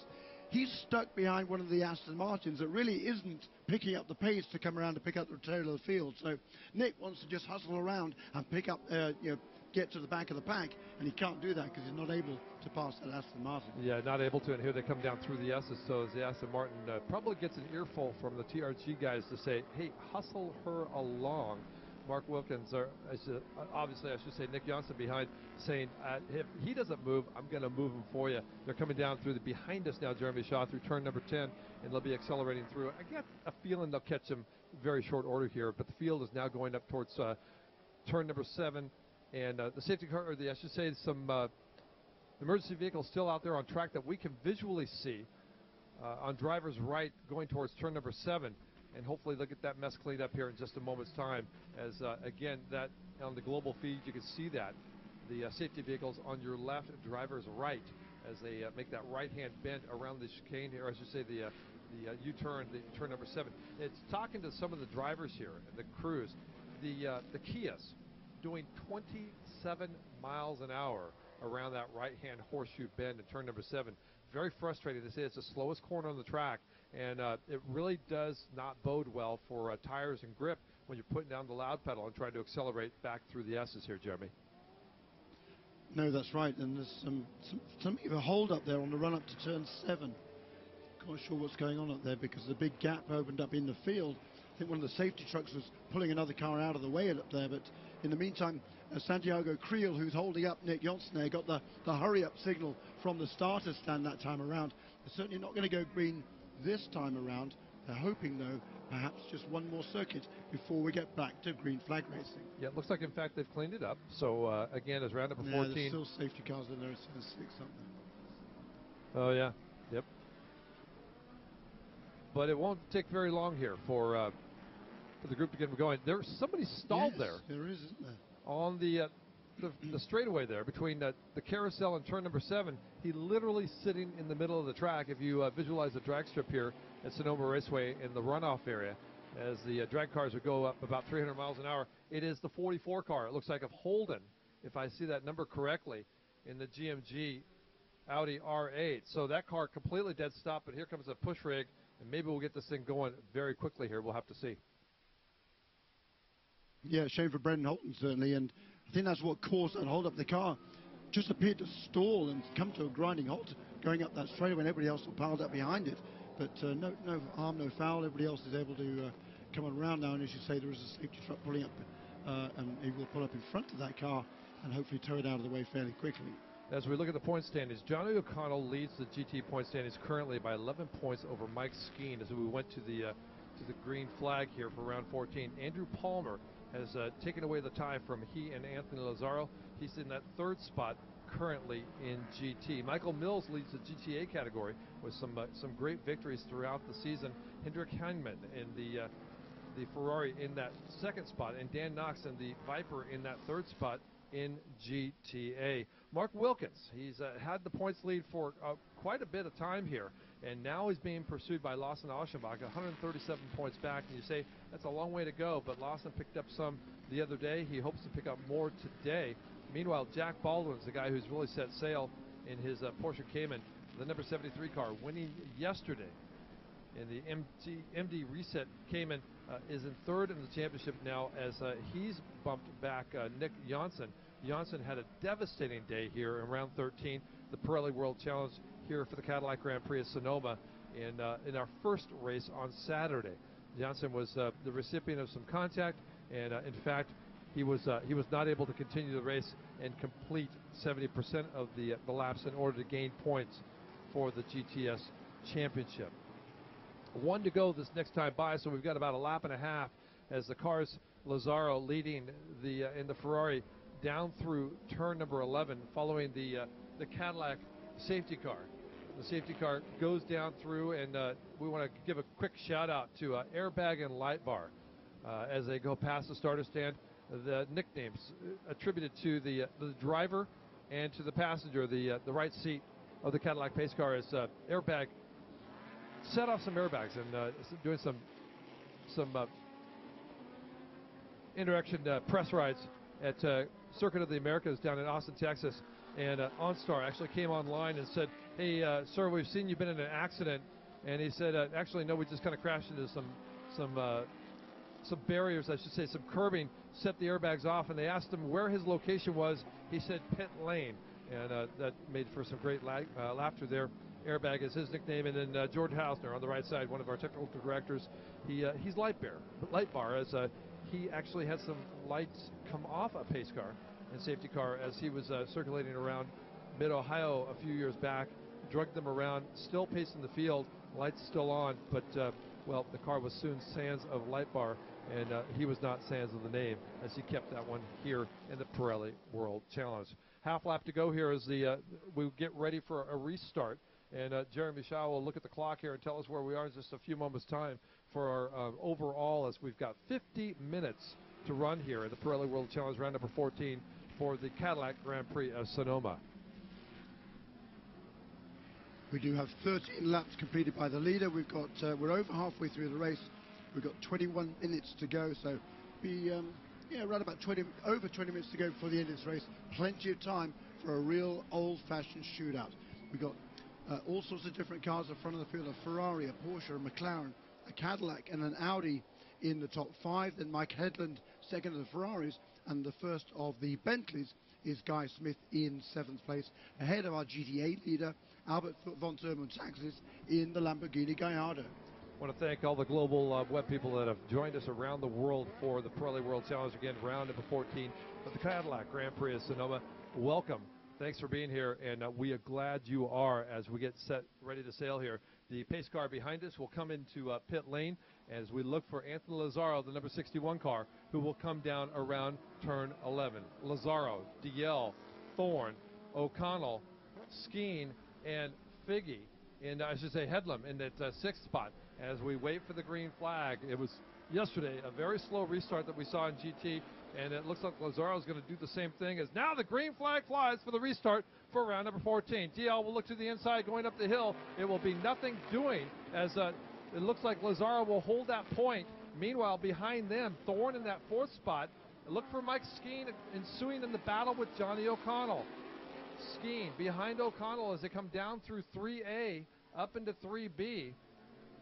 He's stuck behind one of the Aston Martins that really isn't picking up the pace to come around to pick up the tail of the field. So Nick wants to just hustle around and pick up, get to the back of the pack, and he can't do that because he's not able to pass that Aston Martin. Yeah, not able to, and here they come down through the S's, so as the Aston Martin probably gets an earful from the TRG guys to say, hey, hustle her along. Mark Wilkins, obviously I should say Nick Johnson behind, saying if he doesn't move, I'm going to move him for you. They're coming down through behind us now, Jeremy Shaw, through turn number 10, and they'll be accelerating through. I get a feeling they'll catch him very short order here, but the field is now going up towards turn number 7, and the safety car, or I should say some The emergency vehicle is still out there on track that we can visually see on driver's right going towards turn number 7. And hopefully they'll get that mess cleaned up here in just a moment's time. As, again, that on the global feed, you can see that. The safety vehicles on your left, driver's right, as they make that right-hand bend around the chicane here, or I should say the U-turn, the turn number 7. It's talking to some of the drivers here, and the crews. The Kias doing 27 miles an hour around that right-hand horseshoe bend in turn number 7. Very frustrating. They say it's the slowest corner on the track, and it really does not bode well for tires and grip when you're putting down the loud pedal and trying to accelerate back through the S's here, Jeremy. No, that's right, and there's something of a hold up there on the run up to turn 7. Quite sure what's going on up there because the big gap opened up in the field. I think one of the safety trucks was pulling another car out of the way up there, but in the meantime, Santiago Creel, who's holding up Nick Johnson there, got the hurry up signal from the starter stand that time around. They're certainly not going to go green this time around. They're hoping, though, perhaps just one more circuit before we get back to green flag racing. Yeah, it looks like, in fact, they've cleaned it up. So, again, as round number 14. There's still safety cars in there. It's 6 something. Oh, yeah. Yep. But it won't take very long here for the group to get going. There's somebody stalled there. There is, isn't there? On the straightaway there between the carousel and turn number 7. He literally sitting in the middle of the track. If you visualize the drag strip here at Sonoma Raceway in the runoff area, as the drag cars would go up about 300 miles an hour, it is the 44 car. It looks like of Holden, if I see that number correctly, in the GMG Audi R8. So that car completely dead stop, but here comes a push rig, and maybe we'll get this thing going very quickly here. We'll have to see. Yeah, shame for Brendan Holton, certainly, and I think that's what caused that hold up. The car just appeared to stall and come to a grinding halt going up that straightaway when everybody else was piled up behind it. But no harm, no foul. Everybody else is able to come around now, and as you say, there is a safety truck pulling up, and he will pull up in front of that car and hopefully tow it out of the way fairly quickly. As we look at the point standings, Johnny O'Connell leads the GT point standings currently by 11 points over Mike Skeen as we went to the green flag here for round 14. Andrew Palmer has taken away the tie from he and Anthony Lazzaro. He's in that 3rd spot currently in GT. Michael Mills leads the GTA category with some great victories throughout the season. Hendrik Heinemann in the Ferrari in that 2nd spot, and Dan Knox in the Viper in that 3rd spot in GTA. Mark Wilkins, he's had the points lead for quite a bit of time here, and now he's being pursued by Lawson Aschenbach, 137 points back. And you say that's a long way to go, but Lawson picked up some the other day. He hopes to pick up more today. Meanwhile, Jack Baldwin's the guy who's really set sail in his Porsche Cayman, the number 73 car, winning yesterday in the MD Reset. Cayman is in 3rd in the championship now as he's bumped back Nick Janssen. Janssen had a devastating day here in round 13, the Pirelli World Challenge here for the Cadillac Grand Prix of Sonoma in our first race on Saturday. Janssen was the recipient of some contact, and in fact, he was not able to continue the race and complete 70% of the laps in order to gain points for the GTS Championship. 1 to go this next time by, so we've got about a lap and a half as the cars, Lazzaro leading in the Ferrari down through turn number 11, following the Cadillac safety car. The safety car goes down through, and we want to give a quick shout out to Airbag and Light Bar as they go past the starter stand. The nicknames attributed to the driver and to the passenger, the right seat of the Cadillac pace car, is Airbag set off some airbags and doing some interaction press rides at Circuit of the Americas down in Austin, Texas. And OnStar actually came online and said, "Hey, sir, we've seen you've been in an accident." And he said, "Actually, no, we just kind of crashed into some barriers, I should say, some curbing, set the airbags off." And they asked him where his location was. He said pit lane, and that made for some great laughter there. Airbag is his nickname. And then George Hausner on the right side, one of our technical directors. He's Light Bar, as he actually had some lights come off a pace car and safety car as he was circulating around mid-Ohio a few years back, drugged them around, still pacing the field, lights still on, but well, the car was soon sans of Light Bar, and he was not sans of the name, as he kept that one here in the Pirelli World Challenge. half lap to go here as we get ready for a restart. And Jeremy Shaw will look at the clock here and tell us where we are in just a few moments' time for our overall, as we've got 50 minutes to run here at the Pirelli World Challenge round number 14 for the Cadillac Grand Prix of Sonoma. We do have 13 laps completed by the leader. We've got we're over halfway through the race. We've got 21 minutes to go, so around about over 20 minutes to go before the end of this race. Plenty of time for a real old-fashioned shootout. We've got all sorts of different cars in front of the field: a Ferrari, a Porsche, a McLaren, a Cadillac, and an Audi in the top 5. Then Mike Headland second of the Ferraris, and the first of the Bentleys is Guy Smith in 7th place, ahead of our GT8 leader Albert von Thurman Taxis in the Lamborghini Gallardo. I want to thank all the global web people that have joined us around the world for the Pirelli World Challenge. Again, round number 14 of the Cadillac Grand Prix of Sonoma. Welcome. Thanks for being here, and we are glad you are as we get set, ready to sail here. The pace car behind us will come into pit lane as we look for Anthony Lazzaro, the number 61 car, who will come down around turn 11. Lazzaro, DL, Thorne, O'Connell, Skeen, and Figge, and I should say Headlam in that 6th spot. As we wait for the green flag, it was yesterday a very slow restart that we saw in GT, and it looks like Lazzaro is going to do the same thing as now the green flag flies for the restart for round number 14. DL will look to the inside going up the hill. It will be nothing doing as it looks like Lazzaro will hold that point. Meanwhile, behind them, Thorne in that 4th spot. Look for Mike Skeen ensuing in the battle with Johnny O'Connell. Skeen behind O'Connell as they come down through 3A up into 3B.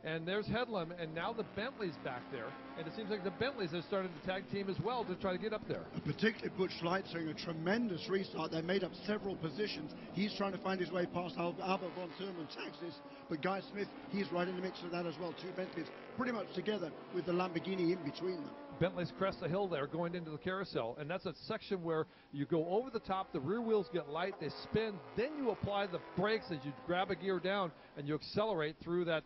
And there's Headlam, and now the Bentley's back there. And it seems like the Bentleys have started to tag team as well to try to get up there. Particularly Butch Leitzinger, a tremendous restart. They made up several positions. He's trying to find his way past Albert von Thurman Taxis, but Guy Smith, he's right in the mix of that as well. 2 Bentleys pretty much together with the Lamborghini in between them. Bentley's crest the hill there going into the carousel, and that's a section where you go over the top, the rear wheels get light, they spin, then you apply the brakes as you grab a gear down and you accelerate through that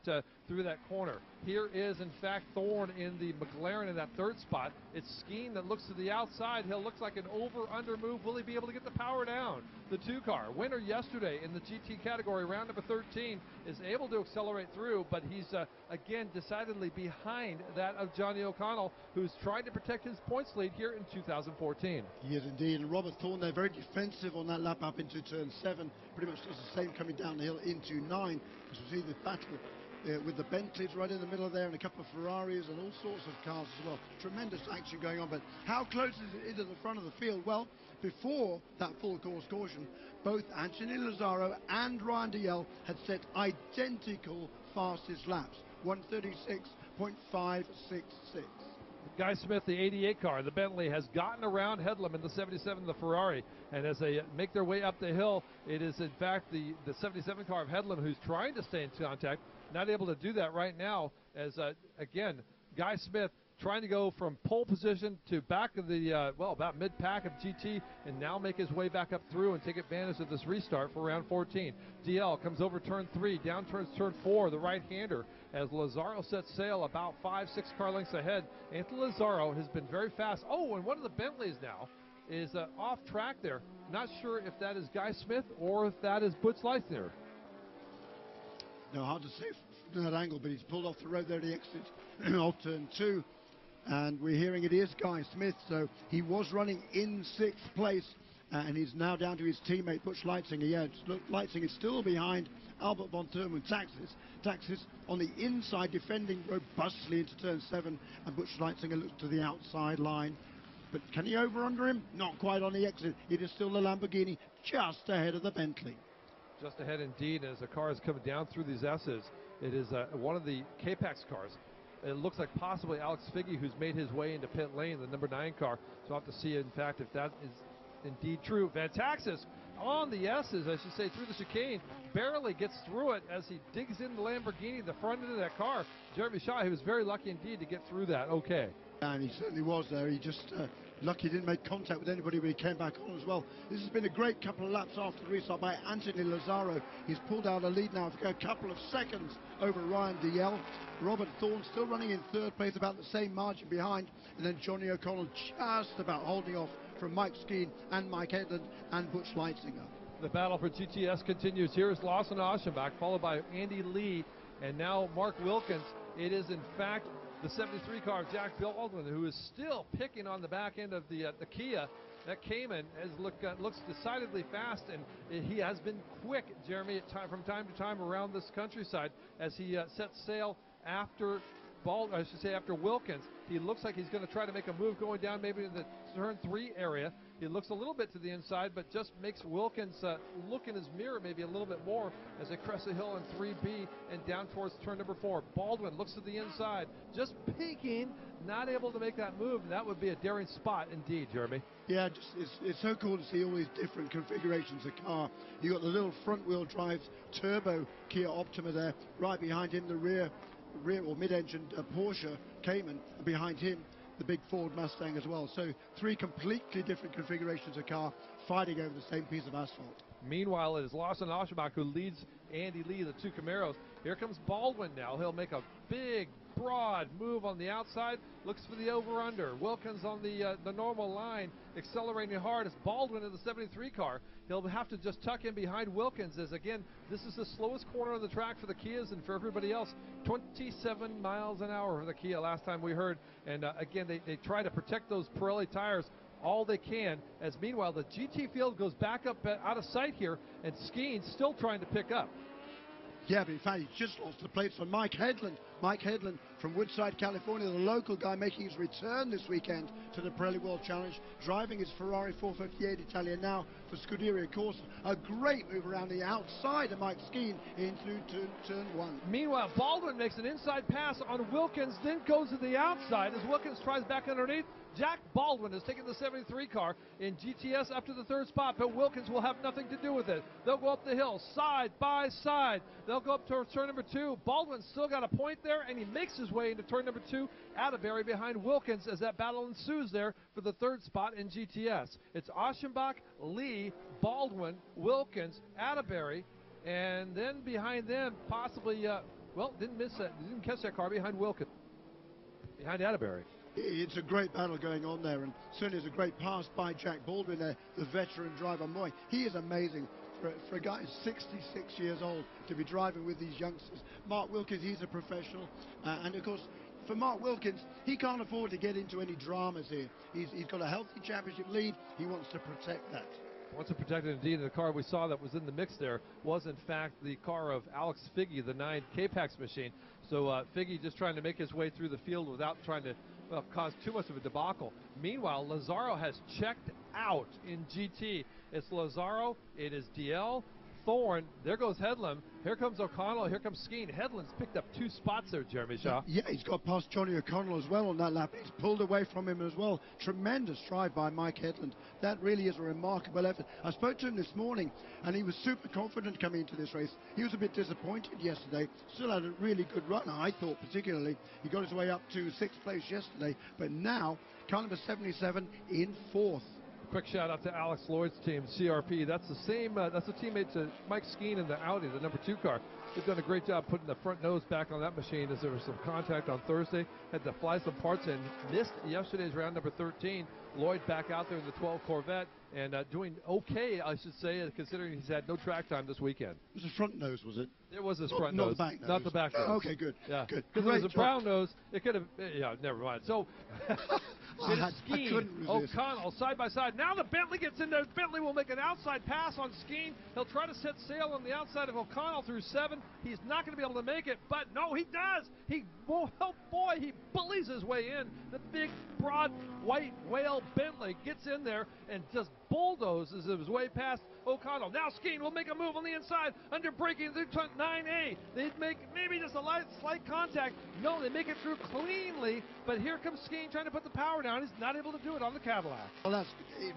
corner. Here is in fact Thorne in the McLaren in that 3rd spot. It's Skeen that looks to the outside. He'll look like an over-under move. Will he be able to get the power down? The 2 car, winner yesterday in the GT category, round number 13, is able to accelerate through, but he's again decidedly behind that of Johnny O'Connell, who's trying to protect his points lead here in 2014. He is indeed, and Robert Thorne, they're very defensive on that lap up into turn 7. Pretty much does the same coming down the hill into 9. As we see the battle with the Bentleys right in the middle there, and a couple of Ferraris and all sorts of cars as well. Tremendous action going on, but how close is it into the front of the field? Well, before that full course caution, both Anthony Lazzaro and Ryan DL had set identical fastest laps, 136.566. Guy Smith, the 88 car, the Bentley, has gotten around Headlam in the 77, the Ferrari, and as they make their way up the hill, it is in fact the 77 car of Headlam who's trying to stay in contact, not able to do that right now, as again, Guy Smith trying to go from pole position to back of the, about mid-pack of GT, and now make his way back up through and take advantage of this restart for round 14. DL comes over turn 3, down turns turn 4, the right-hander, as Lazzaro sets sail about 5-6 car lengths ahead. Anthony Lazzaro has been very fast. Oh, and one of the Bentleys now is off track there. Not sure if that is Guy Smith or if that is Butch Leitzinger. No, hard to say from that angle, but he's pulled off the road there at the exit of turn 2. And we're hearing it is Guy Smith, so he was running in 6th place, and he's now down to his teammate Butch Leitzinger. Yeah, Leitzinger still behind Albert von Thurman Taxis. Taxis on the inside, defending robustly into turn 7, and Butch Leitzinger looks to the outside line. But can he over-under him? Not quite on the exit. It is still the Lamborghini just ahead of the Bentley. Just ahead indeed, as the car is coming down through these S's. It is one of the K-Pax cars. It looks like possibly Alex Figge, who's made his way into pit lane, the number 9 car. So we'll have to see, in fact, if that is indeed true. Van Taxis on the S's, I should say, through the chicane, barely gets through it as he digs in the Lamborghini, the front end of that car. Jeremy Shaw, he was very lucky indeed to get through that. Okay. And he certainly was there. He just lucky he didn't make contact with anybody when he came back on as well. This has been a great couple of laps after the restart by Anthony Lazzaro. He's pulled out a lead now for a couple of seconds over Ryan DL. Robert Thorne still running in 3rd place, about the same margin behind. And then Johnny O'Connell just about holding off from Mike Skeen and Mike Headland and Butch Leitzinger. The battle for GTS continues. Here is Lawson Aschenbach, followed by Andy Lee, and now Mark Wilkins. It is, in fact, the 73 car of Jack Baldwin, who is still picking on the back end of the Kia. That Cayman looks decidedly fast, and he has been quick, Jeremy, from time to time around this countryside as he sets sail after after Wilkins. He looks like he's going to try to make a move going down maybe in the turn 3 area. He looks a little bit to the inside, but just makes Wilkins look in his mirror maybe a little bit more as they crest the hill in 3B and down towards turn number 4. Baldwin looks to the inside, just peeking, not able to make that move, and that would be a daring spot indeed, Jeremy. Yeah, it's so cool to see all these different configurations of car. You got the little front-wheel drive turbo Kia Optima there, right behind him the rear or mid-engine Porsche Cayman, and behind him the big Ford Mustang as well. So 3 completely different configurations of car fighting over the same piece of asphalt. Meanwhile, it is Lawson Aschenbach who leads Andy Lee, the 2 Camaros. Here comes Baldwin now. He'll make a big, broad move on the outside. Looks for the over-under. Wilkins on the normal line, accelerating hard. It's Baldwin in the 73 car. He'll have to just tuck in behind Wilkins as, again, this is the slowest corner on the track for the Kias and for everybody else. 27 miles an hour for the Kia last time we heard. And, again, they try to protect those Pirelli tires all they can, as meanwhile the GT field goes back up out of sight here, and Skeen's still trying to pick up. Yeah, but in fact, he just lost the plates on Mike Headland. Mike Headland from Woodside, California, the local guy making his return this weekend to the Pirelli World Challenge, driving his Ferrari 458 Italian now for Scuderia Corsa. A great move around the outside of Mike Skeen into turn 1. Meanwhile, Baldwin makes an inside pass on Wilkins, then goes to the outside as Wilkins tries back underneath. Jack Baldwin has taken the 73 car in GTS up to the 3rd spot, but Wilkins will have nothing to do with it. They'll go up the hill side by side. They'll go up to turn number 2. Baldwin's still got a point there, and he makes his way into turn number 2. Atterbury behind Wilkins as that battle ensues there for the 3rd spot in GTS. It's Aschenbach, Lee, Baldwin, Wilkins, Atterbury, and then behind them possibly, didn't catch that car behind Wilkins, behind Atterbury. It's a great battle going on there, and certainly it's a great pass by Jack Baldwin there, the veteran driver. Boy, he is amazing for a guy who's 66 years old to be driving with these youngsters. Mark Wilkins, he's a professional, and of course, for Mark Wilkins, he can't afford to get into any dramas here. He's got a healthy championship lead. He wants to protect that. Wants to protect it indeed. The car we saw that was in the mix there was in fact the car of Alex Figge, the 9 K-Pax machine. So Figge just trying to make his way through the field without trying to cause too much of a debacle. Meanwhile, Lazzaro has checked out in GT. It's Lazzaro, it is DL, Thorne, there goes Headlam, here comes O'Connell, here comes Skeen. Headlam's picked up 2 spots there, Jeremy Shaw. Yeah, he's got past Johnny O'Connell as well on that lap. He's pulled away from him as well. Tremendous drive by Mike Headland. That really is a remarkable effort. I spoke to him this morning, and he was super confident coming into this race. He was a bit disappointed yesterday. Still had a really good run, I thought, particularly. He got his way up to 6th place yesterday, but now, car number 77 in 4th. Quick shout out to Alex Lloyd's team, CRP. That's the same. That's a teammate to Mike Skeen in the Audi, the number 2 car. They've done a great job putting the front nose back on that machine as there was some contact on Thursday. Had to fly some parts in. Missed yesterday's round number 13. Lloyd back out there in the 12 Corvette and doing okay, I should say, considering he's had no track time this weekend. It was a front nose, was it? It was his front nose. Not the back nose. Not the back nose. Okay, good. Yeah, good. Because it was a brown nose. It could have. Yeah, never mind. So. Skeen, O'Connell side by side. Now the Bentley gets in there. Bentley will make an outside pass on Skeen. He'll try to set sail on the outside of O'Connell through 7. He's not going to be able to make it, but no, he does. He bullies his way in. The big, broad, white whale Bentley gets in there and just bulldozes his way past O'Connell. Now Skeen will make a move on the inside under braking through 9A. They make maybe just a slight contact. No, they make it through cleanly, but here comes Skeen trying to put the power down. He's not able to do it on the Cadillac. Well, that's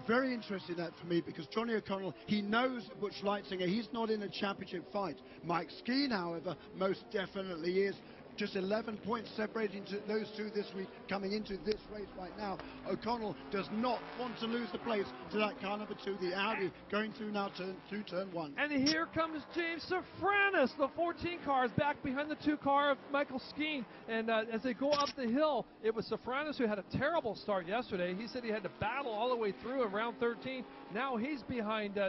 very interesting that for me, because Johnny O'Connell, he knows Butch Leitzinger. He's not in a championship fight. Mike Skeen, however, most definitely is. Just 11 points separating those two this week, coming into this race right now. O'Connell does not want to lose the place to that car number 2, the Audi, going through now turn 1. And here comes James Safranis. The 14 car is back behind the 2 car of Michael Skeen. And as they go up the hill, it was Safranis who had a terrible start yesterday. He said he had to battle all the way through around 13. Now he's behind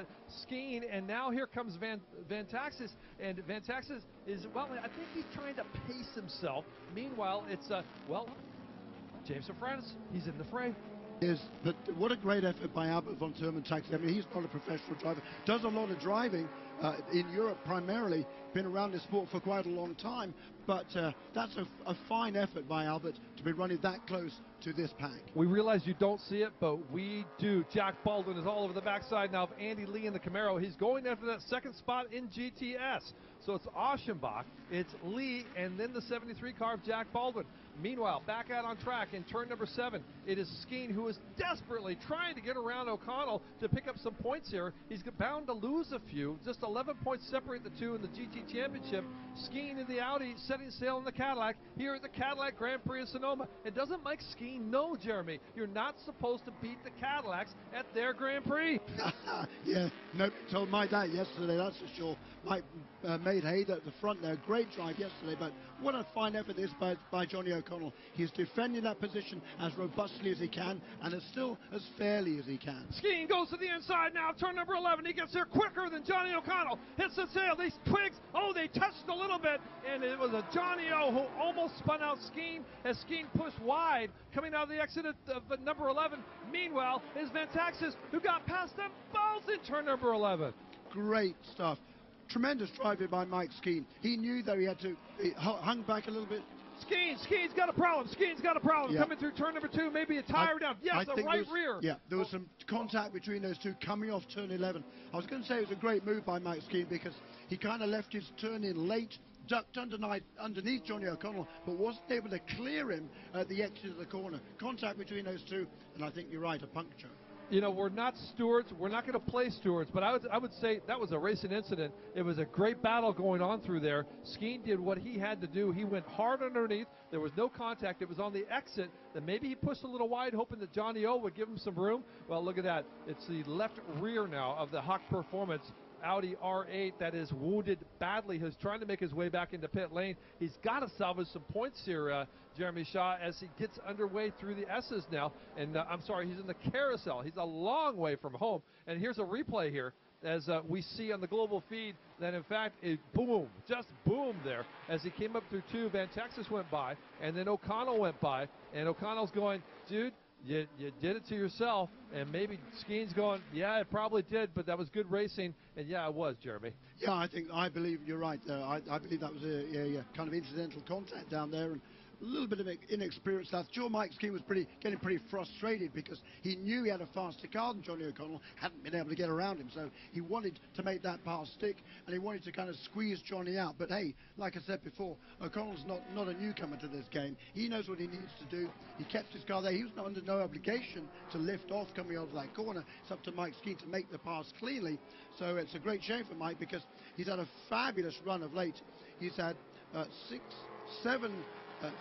Skeen, and now here comes Van Taxis. And Van Taxis is, well, I think he's trying to pace himself. Meanwhile, it's, James Safranis, he's in the fray. But what a great effort by Albert von Thurman Taxi. I mean, he's not a professional driver, does a lot of driving in Europe primarily, been around this sport for quite a long time, but that's a fine effort by Albert to be running that close to this pack. We realize you don't see it, but we do. Jack Baldwin is all over the backside now of Andy Lee in the Camaro. He's going after that second spot in GTS. So it's Aschenbach, it's Lee, and then the 73 car of Jack Baldwin. Meanwhile, back out on track in turn number 7, it is Skeen who is desperately trying to get around O'Connell to pick up some points here. He's bound to lose a few. Just 11 points separate the two in the GT Championship. Skeen in the Audi setting sail in the Cadillac here at the Cadillac Grand Prix of Sonoma. And doesn't Mike Skeen know, Jeremy, you're not supposed to beat the Cadillacs at their Grand Prix? Yeah, no, told Mike that yesterday, that's for sure. Mike made hay at the front there. Great drive yesterday, but what a fine effort this by Johnny O'Connell. He's defending that position as robustly as he can and as still as fairly as he can. Skeen goes to the inside now, turn number 11. He gets there quicker than Johnny O'Connell. Hits the sail. These twigs, oh, they touched a little bit, and it was a Johnny O who almost spun out Skeen as Skeen pushed wide coming out of the exit of number 11. Meanwhile, is Van Taxis who got past them both in turn number 11. Great stuff. Tremendous driving by Mike Skeen. He knew that he had to, he hung back a little bit. Skeen's got a problem. Skeen's got a problem. Yeah. Coming through turn number 2, maybe a tire down. Yes, a right rear. Yeah, there was some contact between those two coming off turn 11. I was going to say it was a great move by Mike Skeen because he kind of left his turn in late, ducked underneath Johnny O'Connell, but wasn't able to clear him at the exit of the corner. Contact between those two, and I think you're right, a puncture. You know, we're not stewards. We're not going to play stewards, but I would say that was a racing incident. It was a great battle going on through there. Skeen did what he had to do. He went hard underneath. There was no contact. It was on the exit that maybe he pushed a little wide, hoping that Johnny O would give him some room. Well, look at that. It's the left rear now of the Hawk Performance Audi R8 that is wounded badly. He's trying to make his way back into pit lane. He's got to salvage some points here, Jeremy Shaw, as he gets underway through the S's now. And I'm sorry, he's in the carousel. He's a long way from home. And here's a replay here as we see on the global feed that, in fact, it boom, just boomed there. As he came up through 2, Van Taxis went by, and then O'Connell went by. And O'Connell's going, dude, you did it to yourself. And maybe Skeen's going, yeah, it probably did, but that was good racing. And yeah, it was, Jeremy. Yeah, I believe you're right. I believe that was a kind of incidental contact down there. And a little bit of inexperience. I'm sure Mike Skeen was getting pretty frustrated because he knew he had a faster car than Johnny O'Connell, hadn't been able to get around him, so he wanted to make that pass stick, and he wanted to kind of squeeze Johnny out. But hey, like I said before, O'Connell's not a newcomer to this game. He knows what he needs to do. He kept his car there. He was under no obligation to lift off coming out of that corner. It's up to Mike Skeen to make the pass cleanly. So it's a great shame for Mike because he's had a fabulous run of late. He's had 6, 7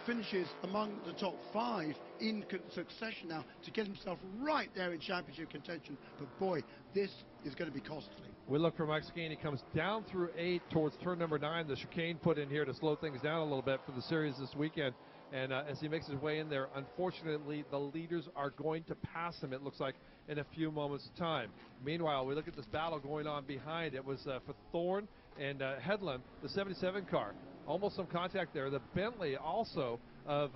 finishes among the top 5 in succession now to get himself right there in championship contention. But boy, this is going to be costly. We look for Mike Skeen. He comes down through 8 towards turn number 9. The chicane put in here to slow things down a little bit for the series this weekend. And as he makes his way in there, unfortunately, the leaders are going to pass him, it looks like, in a few moments' time. Meanwhile, we look at this battle going on behind. It was for Thorne and Headland, the 77 car. Almost some contact there. The Bentley also of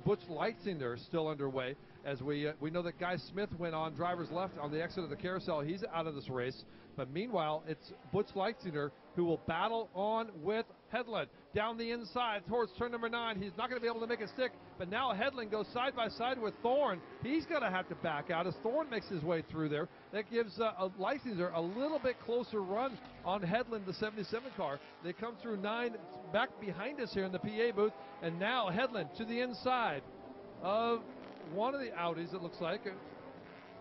Butch Leitzinger still underway, as we know that Guy Smith went on driver's left on the exit of the carousel. He's out of this race. But meanwhile, it's Butch Leitzinger who will battle on with Headland down the inside towards turn number 9. He's not going to be able to make it stick, but now Headland goes side by side with Thorne. He's going to have to back out as Thorne makes his way through there. That gives Leitzinger a little bit closer run on Headland, the 77 car. They come through 9 back behind us here in the PA booth, and now Headland to the inside of one of the Audis, it looks like.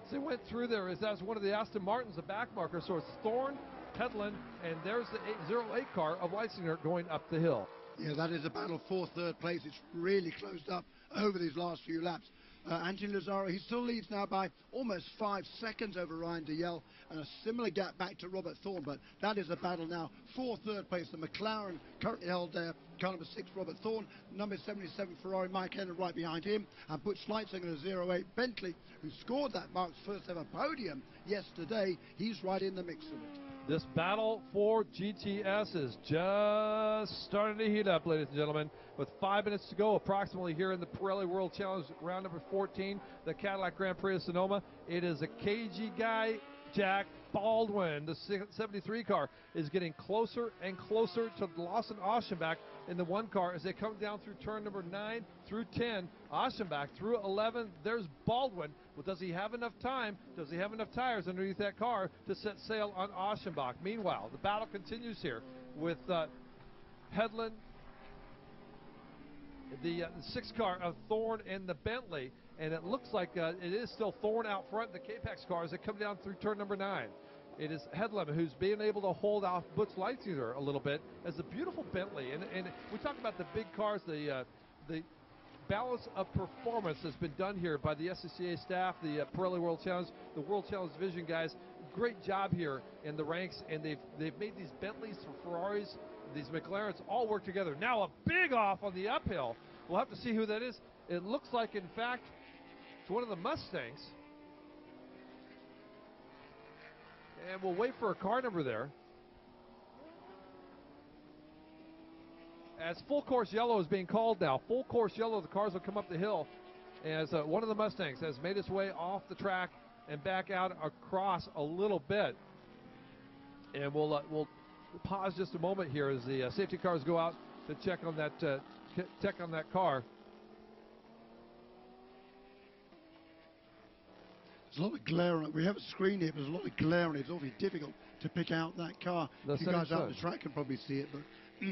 As they went through there, that's one of the Aston Martins, the back marker. So it's Thorne Headland, and there's the 08 car of Leisinger going up the hill. Yeah, that is a battle for third place. It's really closed up over these last few laps. Anthony Lazzaro, he still leads now by almost 5 seconds over Ryan Dalziel, and a similar gap back to Robert Thorne, but that is a battle now for third place. The McLaren currently held there, car number 6, Robert Thorne, number 77, Ferrari, Mike Henry right behind him, and Butch Schleitzing in a 08 Bentley, who scored that Mark's first ever podium yesterday. He's right in the mix of it. This battle for GTS is just starting to heat up, ladies and gentlemen. With 5 minutes to go, approximately, here in the Pirelli World Challenge, round number 14, the Cadillac Grand Prix of Sonoma. It is a cagey guy, Jack Baldwin. The 73 car is getting closer and closer to Lawson Aschenbach in the 1 car as they come down through turn number 9 through 10. Aschenbach through 11. There's Baldwin. Well, does he have enough time? Does he have enough tires underneath that car to set sail on Aschenbach? Meanwhile, the battle continues here with Headland, the 6 car of Thorne and the Bentley, and it looks like it is still Thorne out front, the K-Pax cars that come down through turn number 9. It is Headland who's being able to hold off Butch Leitzinger a little bit as the beautiful Bentley. And we talk about the big cars, the balance of performance has been done here by the SCCA staff, the Pirelli World Challenge, the World Challenge Division guys. Great job here in the ranks, and they've made these Bentleys for Ferraris, these McLarens all work together. Now a big off on the uphill. We'll have to see who that is. It looks like, in fact, it's one of the Mustangs. And we'll wait for a car number there. As full course yellow is being called now. Full course yellow, the cars will come up the hill as one of the Mustangs has made its way off the track and back out across a little bit. And we'll pause just a moment here as the safety cars go out to check on that car. There's a lot of glare on it. We have a screen here, but there's a lot of glare on it. It's awfully difficult to pick out that car. You guys out on the track can probably see it, but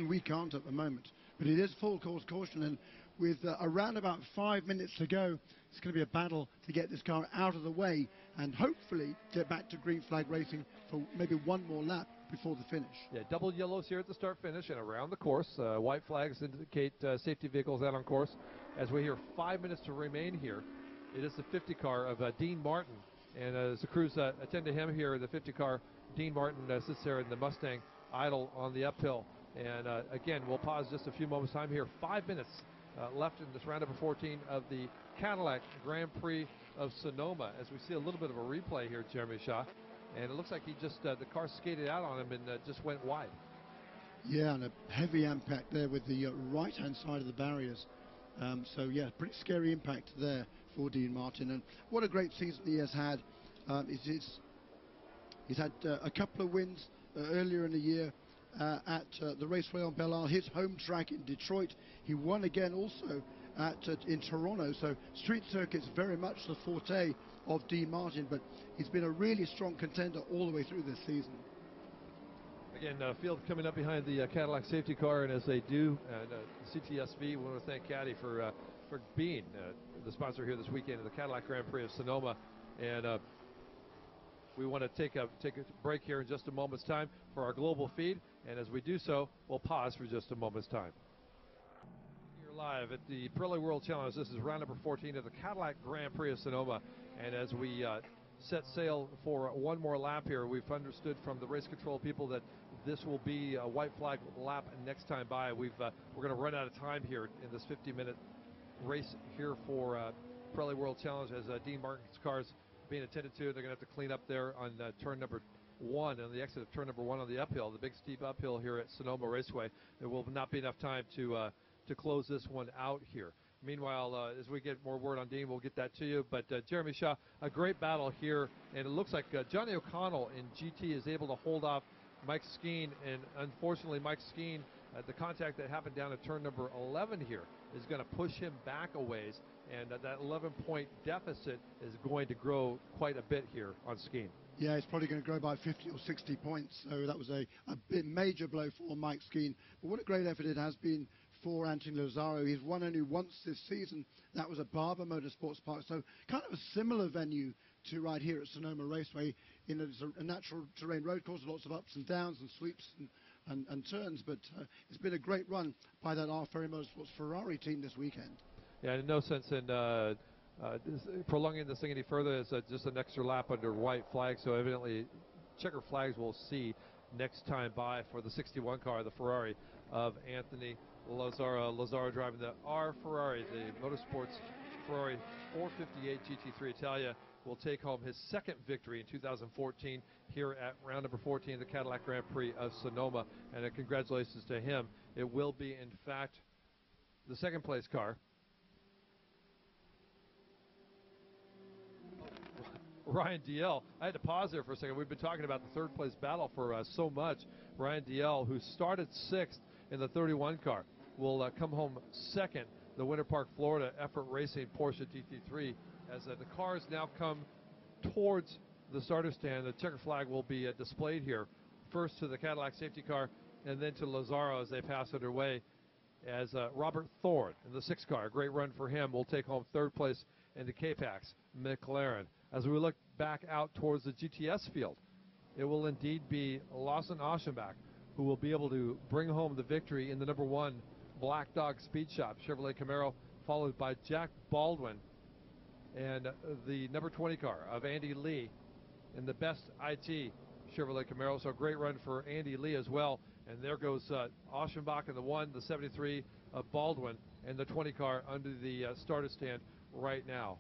we can't at the moment. But it is full course caution, and with around about 5 minutes to go, it's going to be a battle to get this car out of the way and hopefully get back to green flag racing for maybe one more lap before the finish. Yeah, double yellows here at the start finish and around the course. White flags indicate safety vehicles out on course. As we hear 5 minutes to remain here, it is the 50 car of Dean Martin. And as the crews attend to him here, the 50 car, Dean Martin sits there in the Mustang idle on the uphill. And again, we'll pause just a few moments time here. 5 minutes left in this round number 14 of the Cadillac Grand Prix of Sonoma, as we see a little bit of a replay here, Jeremy Shaw. And it looks like he just, the car skated out on him and just went wide. Yeah, and a heavy impact there with the right-hand side of the barriers. So, yeah, pretty scary impact there for Dean Martin. And what a great season he has had. He's had a couple of wins earlier in the year at the Raceway on Belle Isle, his home track in Detroit. He won again also in Toronto. So street circuit's very much the forte of Dean Martin, but he's been a really strong contender all the way through this season. Again, field coming up behind the Cadillac safety car, and as they do, CTSV, we want to thank Caddy for being the sponsor here this weekend of the Cadillac Grand Prix of Sonoma. And we want to take a break here in just a moment's time for our global feed, and as we do so, we'll pause for just a moment's time. You're live at the Pirelli World Challenge. This is round number 14 of the Cadillac Grand Prix of Sonoma, and as we set sail for one more lap here, we've understood from the race control people that this will be a white flag lap next time by. We're going to run out of time here in this 50-minute race here for Pirelli World Challenge as Dean Martin's car's being attended to. They're going to have to clean up there on turn number 1, on the exit of turn number 1 on the uphill, the big steep uphill here at Sonoma Raceway. There will not be enough time to close this one out here. Meanwhile, as we get more word on Dean, we'll get that to you. But Jeremy Shaw, a great battle here, and it looks like Johnny O'Connell in GT is able to hold off Mike Skeen, and unfortunately Mike Skeen, the contact that happened down at turn number 11 here is going to push him back a ways, and that 11-point deficit is going to grow quite a bit here on Skeen. Yeah, it's probably going to grow by 50 or 60 points, so that was a big major blow for Mike Skeen. But what a great effort it has been for Anthony Lazzaro. He's won only once this season. That was at Barber Motorsports Park, so kind of a similar venue to right here at Sonoma Raceway. it's a natural terrain road course, lots of ups and downs and sweeps and turns, but it's been a great run by that R Ferry Motorsports Ferrari team this weekend. Yeah, no sense in prolonging this thing any further. It's just an extra lap under white flag, so evidently checker flags we'll see next time by for the 61 car, the Ferrari of Anthony Lazzaro. Lazzaro driving the R Ferrari, the Motorsports Ferrari 458 GT3 Italia, will take home his second victory in 2014 here at round number 14 of the Cadillac Grand Prix of Sonoma, and congratulations to him. It will be, in fact, the second place car. Ryan DL. I had to pause there for a second. We've been talking about the third place battle for so much. Ryan DL, who started 6th in the 31 car, will come home second. The Winter Park, Florida Effort Racing Porsche GT3, as the cars now come towards the starter stand. The checker flag will be displayed here, first to the Cadillac safety car and then to Lazzaro as they pass underway, as Robert Thorne in the 6th car, a great run for him, will take home third place in the K-Pax McLaren. As we look back out towards the GTS field, it will indeed be Lawson Aschenbach who will be able to bring home the victory in the number 1 Black Dog Speed Shop Chevrolet Camaro, followed by Jack Baldwin and the number 20 car of Andy Lee in the Best IT Chevrolet Camaro. So a great run for Andy Lee as well. And there goes Aschenbach in the 1, the 73 of Baldwin, and the 20 car under the starter stand right now.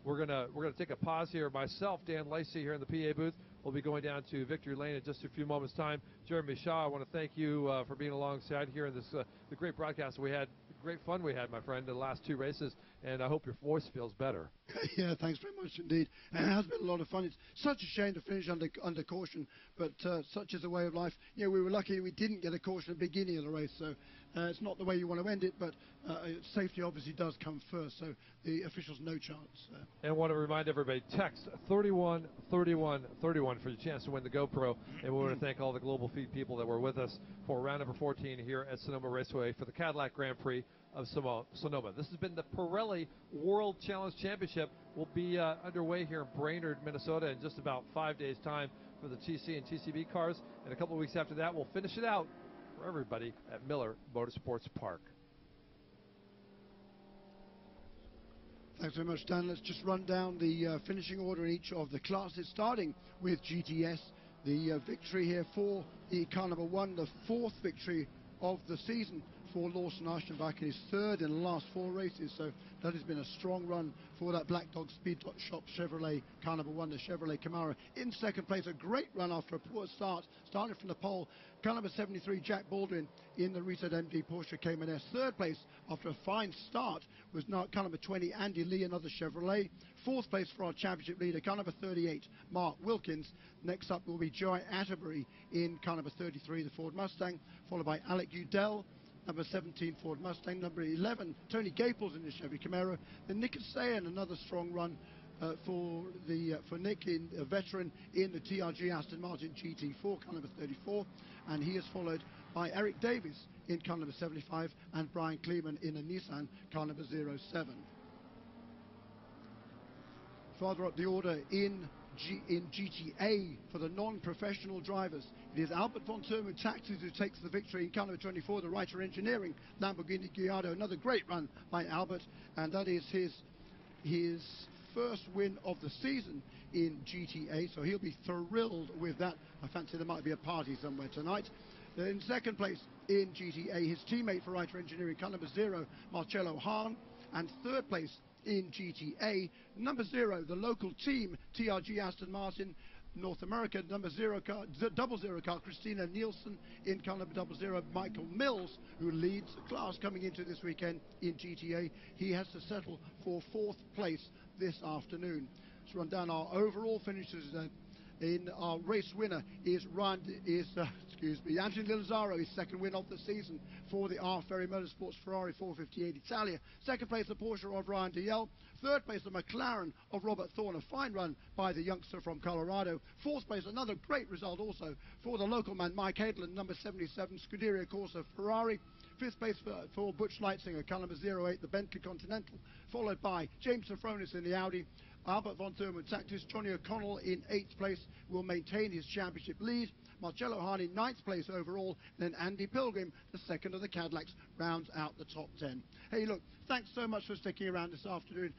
We're gonna take a pause here. Myself, Dan Lacey, here in the PA booth. We'll be going down to Victory Lane in just a few moments' time. Jeremy Shaw, I want to thank you for being alongside here in this the great broadcast we had. Great fun we had, my friend, in the last 2 races, and I hope your voice feels better. Yeah, thanks very much indeed. And it has been a lot of fun. It's such a shame to finish under caution, but such is the way of life. Yeah, we were lucky we didn't get a caution at the beginning of the race, so it's not the way you want to end it, but safety obviously does come first, so the officials no chance. And I want to remind everybody, text 31 31 31 for your chance to win the GoPro, and we want to thank all the Global Feed people that were with us for round number 14 here at Sonoma Raceway for the Cadillac Grand Prix of Sonoma. This has been the Pirelli World Challenge Championship. Will be underway here in Brainerd, Minnesota in just about 5 days' time for the TC and TCB cars, and a couple of weeks after that we'll finish it out for everybody at Miller Motorsports Park. Thanks very much, Dan. Let's just run down the finishing order in each of the classes, starting with GTS. The victory here for the car number 1, the 4th victory of the season for Lawson Aschenbach in his 3rd in the last 4 races, so that has been a strong run for that Black Dog Speed Shop Chevrolet car number 1, the Chevrolet Camaro. In 2nd place, a great run after a poor start, starting from the pole, car number 73 Jack Baldwin in the Reset MD Porsche Cayman S. 3rd place after a fine start was now car number 20 Andy Lee, another Chevrolet. 4th place for our championship leader, car number 38 Mark Wilkins. Next up will be Joy Atterbury in car number 33, the Ford Mustang, followed by Alec Udell, number 17 Ford Mustang, number 11 Tony Gaples in the Chevy Camaro, then Nick Asayan, another strong run for Nick, in a veteran in the TRG Aston Martin GT4, car number 34, and he is followed by Eric Davis in car number 75 and Brian Kleeman in a Nissan car number 07. Farther up the order in GTA for the non-professional drivers, it is Albert von Termu Taxis who takes the victory in car number 24, the Reiter Engineering Lamborghini Gallardo. Another great run by Albert, and that is his first win of the season in GTA, so he'll be thrilled with that. I fancy there might be a party somewhere tonight. In 2nd place in GTA, his teammate for Reiter Engineering, car number 0, Marcello Hahn, and 3rd place in GTA, number 0, the local team, TRG Aston Martin North America, number 0 car, double 0 car, Christina Nielsen in car number 00, Michael Mills, who leads the class coming into this weekend in GTA. He has to settle for 4th place this afternoon. Let's run down our overall finishes. In our race winner is Anthony Lazzaro, his 2nd win of the season for the R Ferry Motorsports Ferrari 458 Italia. 2nd place, the Porsche of Ryan DL. 3rd place, the McLaren of Robert Thorne, a fine run by the youngster from Colorado. 4th place, another great result also for the local man Mike Hedlund, number 77 Scuderia Corsa Ferrari. 5th place for Butch Leitzinger, car number 08, the Bentley Continental, followed by James Sofronis in the Audi. Albert von Thurman Tactis, Johnny O'Connell in 8th place will maintain his championship lead. Marcello Hahn in 9th place overall, and then Andy Pilgrim, the second of the Cadillacs, rounds out the top 10. Hey, look, thanks so much for sticking around this afternoon.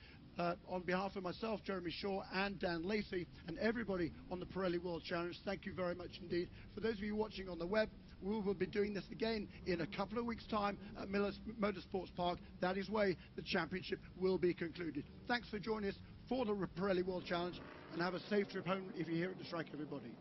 On behalf of myself, Jeremy Shaw, and Dan Lacey, and everybody on the Pirelli World Challenge, thank you very much indeed. For those of you watching on the web, we will be doing this again in a couple of weeks' time at Miller's Motorsports Park. That is where the championship will be concluded. Thanks for joining us for the Pirelli World Challenge, and have a safe trip home if you're here at the track, everybody.